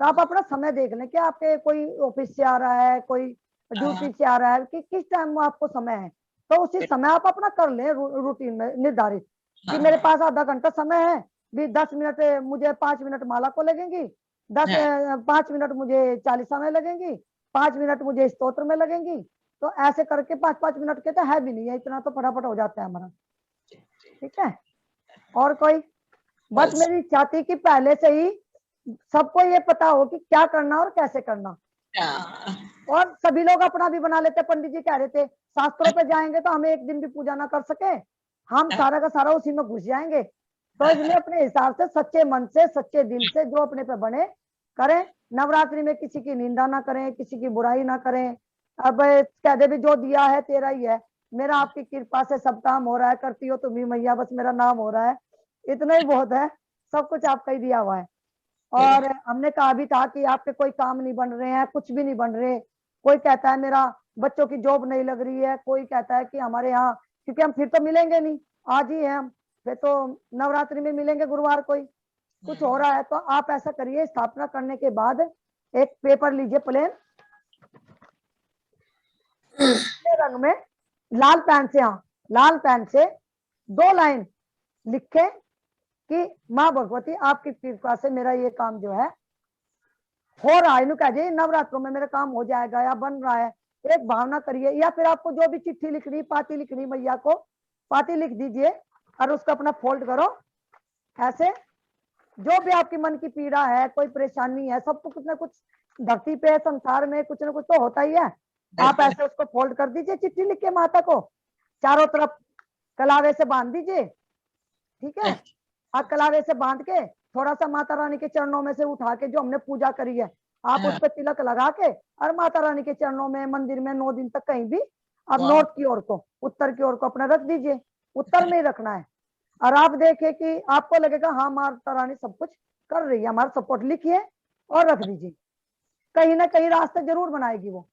तो आप अपना समय देख लें कि आपके कोई ऑफिस से आ रहा है, कोई ड्यूटी हाँ, से आ रहा है, कि किस टाइम में आपको समय है, तो उसी समय आप अपना कर लें रूटीन में निर्धारित कि मेरे हाँ, पास आधा घंटा समय है, भी 10 मिनट मुझे 5 मिनट माला को लगेंगी, 5 मिनट मुझे चालीसा में लगेंगी, 5 मिनट मुझे स्तोत्र में लगेंगी। तो ऐसे करके 5-5 मिनट के तो है भी नहीं है, इतना तो फटाफट हो जाता है हमारा, ठीक है। और कोई, बस बस, मेरी इच्छा थी कि पहले से ही सबको ये पता हो कि क्या करना और कैसे करना, हाँ, और सभी लोग अपना भी बना लेते। पंडित जी कह रहे थे शास्त्रों पे जाएंगे तो हमें एक दिन भी पूजा ना कर सके, हम सारा का सारा उसी में घुस जाएंगे, तो इसलिए अपने हिसाब से सच्चे मन से सच्चे दिल से जो अपने पे बने करें। नवरात्रि में किसी की निंदा ना करें, किसी की बुराई ना करें। अब कह दे भी जो दिया है तेरा ही है, मेरा आपकी कृपा से सब काम हो रहा है, करती हो तुम ही मैया, बस मेरा नाम हो रहा है, इतना ही बहुत है, सब कुछ आपका ही दिया हुआ है। और हमने कहा भी था कि आपके कोई काम नहीं बन रहे हैं, कुछ भी नहीं बन रहे। कोई कहता है मेरा बच्चों की जॉब नहीं लग रही है, कोई कहता है कि हमारे यहाँ, क्योंकि हम फिर तो मिलेंगे नहीं, आज ही है हम, फिर तो नवरात्रि में मिलेंगे गुरुवार को ही, कुछ हो रहा है। तो आप ऐसा करिए, स्थापना करने के बाद एक पेपर लीजिए प्लेन रंग में, लाल पेन से, हाँ लाल पेन से 2 लाइन लिखे कि माँ भगवती आपकी कृपा से मेरा ये काम जो है हो रहा है, कह जाइए नवरात्रों में मेरा काम हो जाएगा या बन रहा है, एक भावना करिए। या फिर आपको जो भी चिट्ठी लिखनी, पाती लिखनी, मैया को पाती लिख दीजिए और उसको अपना फोल्ड करो ऐसे। जो भी आपकी मन की पीड़ा है, कोई परेशानी है, सबको कुछ ना कुछ धरती पे संसार में कुछ ना कुछ तो होता ही है। आप ऐसे उसको फोल्ड कर दीजिए, चिट्ठी लिख के माता को चारों तरफ कलावे से बांध दीजिए, ठीक है। और कलावे से बांध के थोड़ा सा माता रानी के चरणों में से उठा के, जो हमने पूजा करी है, आप उस पर तिलक लगा के और माता रानी के चरणों में मंदिर में 9 दिन तक कहीं भी, अब नॉर्थ की ओर को, उत्तर की ओर को अपना रख दीजिए, उत्तर में ही रखना है। और आप देखें कि आपको लगेगा हाँ माता रानी सब कुछ कर रही है, हमारा सपोर्ट लिखिए और रख दीजिए। कहीं ना कहीं रास्ते जरूर बनाएगी वो,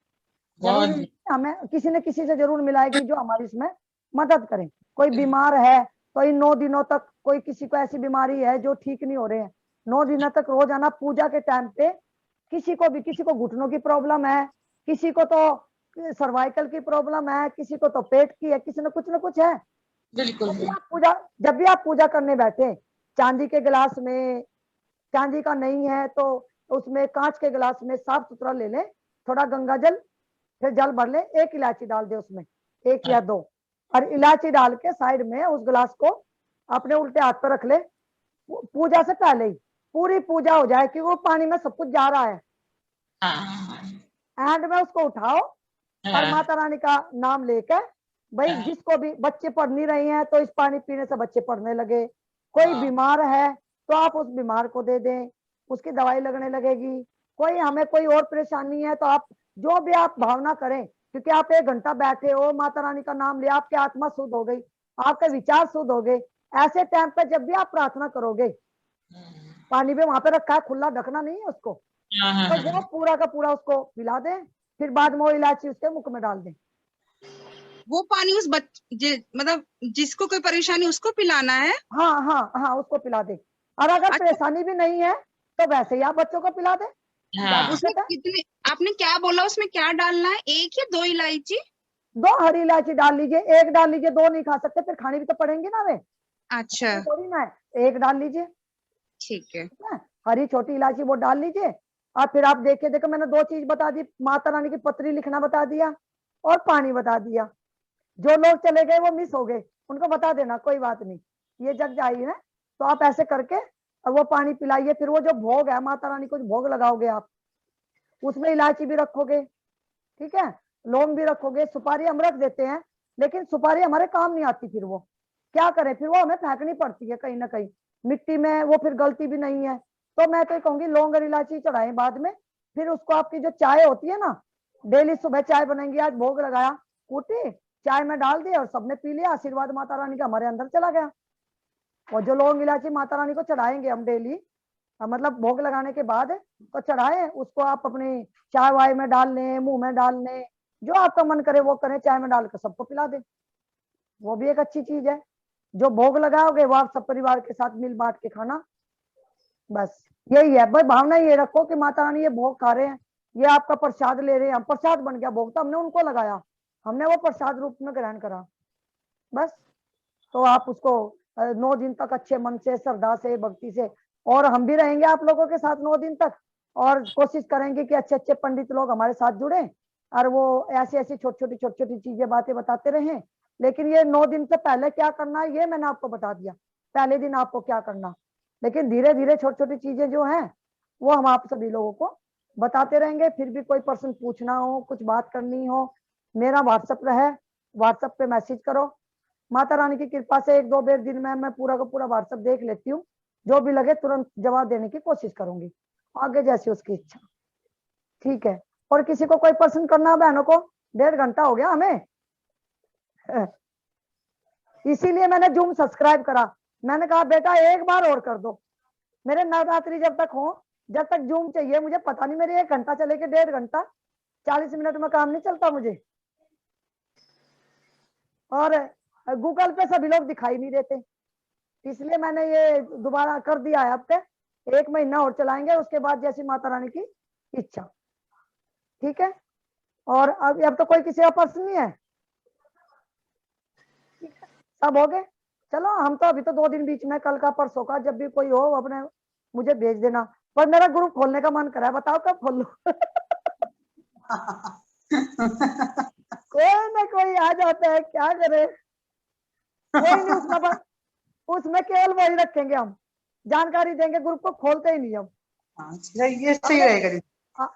जरूर हमें किसी न किसी से जरूर मिलाएगी जो हमारी इसमें मदद करे। कोई बीमार है तो इन 9 दिनों तक, कोई किसी को ऐसी बीमारी है जो ठीक नहीं हो रहे हैं, 9 दिनों तक रोजाना पूजा के टाइम पे किसी को भी, किसी को घुटनों की प्रॉब्लम है, किसी को तो सर्वाइकल की प्रॉब्लम है, किसी को तो पेट की है, किसी ने कुछ ना कुछ है। बिल्कुल। जब भी आप पूजा करने बैठे, चांदी के गिलास में, चांदी का नहीं है तो उसमें कांच के गिलास में साफ सुथरा ले लें, थोड़ा गंगा जल, फिर जल भर ले, 1 इलायची डाल दे उसमें, 1 या 2, और इलायची डाल के साइड में उस गिलास को अपने उल्टे हाथ पर रख ले। पूजा से पहले ही पूरी पूजा हो जाए कि वो पानी में सब कुछ जा रहा है। एंड में उसको उठाओ और माता रानी का नाम लेकर, भाई जिसको भी, बच्चे पढ़ नहीं रहे हैं तो इस पानी पीने से बच्चे पढ़ने लगे, कोई बीमार है तो आप उस बीमार को दे दें, उसकी दवाई लगने लगेगी। कोई हमें कोई और परेशानी है तो आप जो भी आप भावना करें, क्योंकि आप 1 घंटा बैठे हो, माता रानी का नाम लिया, आपकी आत्मा शुद्ध हो गई, आपके विचार शुद्ध हो गए। ऐसे टाइम पे जब भी आप प्रार्थना करोगे, पानी भी वहां पे रखा है, खुला ढकना नहीं है उसको, तो वो पूरा का पूरा उसको पिला दें, फिर बाद में वो इलायची उसके मुख में डाल दें। वो पानी उस मतलब जिसको कोई परेशानी उसको पिलाना है? हाँ हाँ हाँ, उसको पिला दे। और अगर परेशानी भी नहीं है तो वैसे ही आप बच्चों को पिला दे। उसमें कितने, आपने क्या बोला, उसमें क्या डालना है, 1 या 2 इलायची? 2 हरी इलायची डाल लीजिए, 1 डाल लीजिए, 2 नहीं खा सकते, फिर खानी भी तो पड़ेंगी ना वे। अच्छा, थोड़ी ना है, 1 डाल लीजिए, ठीक है। हरी छोटी इलायची वो डाल लीजिए। और फिर आप देखिए, देखो मैंने 2 चीज बता दी, माता रानी की पत्री लिखना बता दिया और पानी बता दिया। जो लोग चले गए वो मिस हो गए, उनको बता देना, कोई बात नहीं, ये जग जाएगी ना। तो आप ऐसे करके और वो पानी पिलाइए। फिर वो जो भोग है, माता रानी को भोग लगाओगे आप, उसमें इलायची भी रखोगे, ठीक है, लौंग भी रखोगे, सुपारी हम रख देते हैं, लेकिन सुपारी हमारे काम नहीं आती, फिर वो क्या करें, फिर वो हमें फेंकनी पड़ती है कहीं ना कहीं मिट्टी में, वो फिर गलती भी नहीं है। तो मैं तो कहूंगी लौंग और इलायची चढ़ाएं बाद में। फिर उसको आपकी जो चाय होती है ना, डेली सुबह चाय बनेंगी, आज भोग लगाया, कूटी चाय में डाल दिया और सबने पी लिया, आशीर्वाद माता रानी का हमारे अंदर चला गया। और जो लौंग इलायची माता रानी को चढ़ाएंगे हम डेली, मतलब भोग लगाने के बाद तो चढ़ाए, उसको आप अपनी चाय वाय में डाल लें, मुंह में डाल लें, जो आपका मन करे वो करें, चाय में डालकर सबको पिला दें, वो भी एक अच्छी चीज है। जो भोग लगाओगे वो आप सब परिवार के साथ मिल बांट के खाना, बस यही है भाई। भावना ये रखो कि माता रानी ये भोग खा रहे हैं, ये आपका प्रसाद ले रहे हैं, हम प्रसाद बन गया भोग, तो हमने उनको लगाया, हमने वो प्रसाद रूप में ग्रहण करा, बस। तो आप उसको 9 दिन तक अच्छे मन से, श्रद्धा से, भक्ति से, और हम भी रहेंगे आप लोगों के साथ 9 दिन तक, और कोशिश करेंगे कि अच्छे अच्छे पंडित लोग हमारे साथ जुड़े और वो ऐसी ऐसी छोटी छोटी चीजें, बातें बताते रहें। लेकिन ये 9 दिन से पहले क्या करना है ये मैंने आपको बता दिया, पहले दिन आपको क्या करना, लेकिन धीरे धीरे छोटी छोटी चीजें जो हैं वो हम आप सभी लोगों को बताते रहेंगे। फिर भी कोई पर्सन पूछना हो, कुछ बात करनी हो, मेरा व्हाट्सएप है, व्हाट्सएप पे मैसेज करो। माता रानी की कृपा से 1-2 बार दिन में मैं पूरा का पूरा व्हाट्सएप देख लेती हूँ, जो भी लगे तुरंत जवाब देने की कोशिश करूंगी, आगे जैसी उसकी इच्छा, ठीक है। और किसी को कोई पर्सन करना, बहनों को 1.5 घंटा हो गया हमें, इसीलिए मैंने जूम सब्सक्राइब करा। मैंने कहा बेटा 1 बार और कर दो, मेरे नवरात्रि जब तक हो, जब तक जूम चाहिए मुझे, पता नहीं मेरे 1 घंटा चले के 1.5 घंटा, 40 मिनट में काम नहीं चलता मुझे। और गूगल पे सभी लोग दिखाई नहीं देते, इसलिए मैंने ये दोबारा कर दिया है। अब तक 1 महीना और चलाएंगे, उसके बाद जैसी माता रानी की इच्छा। ठीक है, और अब तो कोई किसी का प्रश्न नहीं है, सब हो गए। चलो हम तो अभी तो 2 दिन बीच में, कल का परसों का, जब भी कोई हो अपने मुझे भेज देना। पर मेरा ग्रुप खोलने का मन करा है, बताओ कब खोल लूं? कोई ना कोई आ जाता है, क्या करे, कोई नहीं उसमें केवल वही रखेंगे, हम जानकारी देंगे, ग्रुप को खोलते ही नहीं हम। ये सही रहेगा।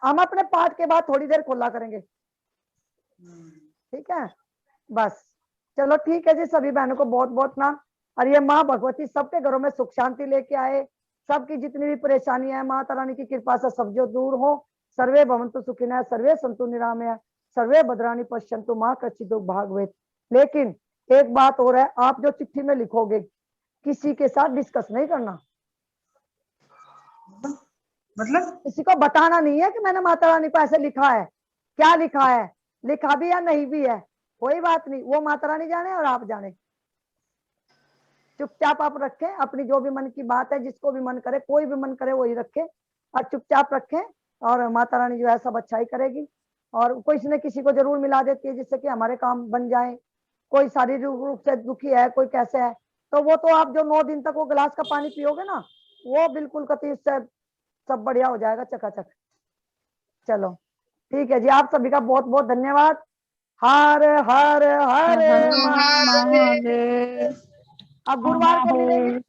हम अपने पाठ के बाद थोड़ी देर खोला करेंगे। ठीक है, बस चलो ठीक है जी, सभी बहनों को बहुत बहुत प्रणाम। और ये माँ भगवती सबके घरों में सुख शांति लेके आए, सबकी जितनी भी परेशानियां है माता रानी की कृपा से सब जो दूर हो। सर्वे भवन्तु सुखिनः, सर्वे सन्तु निरामया, सर्वे भद्राणि पश्यन्तु माँ कच्चिदो भागवत। लेकिन एक बात और है, आप जो चिट्ठी में लिखोगे किसी के साथ डिस्कस नहीं करना, मतलब किसी को बताना नहीं है कि मैंने माता रानी को ऐसे लिखा है, क्या लिखा है, लिखा भी या नहीं भी है, कोई बात नहीं, वो माता रानी जाने और आप जाने। चुपचाप आप रखें, अपनी जो भी मन की बात है, जिसको भी मन करे, कोई भी मन करे वही रखे, और चुपचाप रखें, और माता रानी जो है सब अच्छाई करेगी। और कोई ने किसी को जरूर मिला देती है जिससे कि हमारे काम बन जाए। कोई शारीरिक रूप से दुखी है, कोई कैसे है, तो वो तो आप जो 9 दिन तक वो गिलास का पानी पियोगे ना, वो बिल्कुल कति उससे सब बढ़िया हो जाएगा, चकाचक। चलो ठीक है जी, आप सभी का बहुत बहुत धन्यवाद। हर हर हर महादेव। अब गुरुवार को मिलेंगे।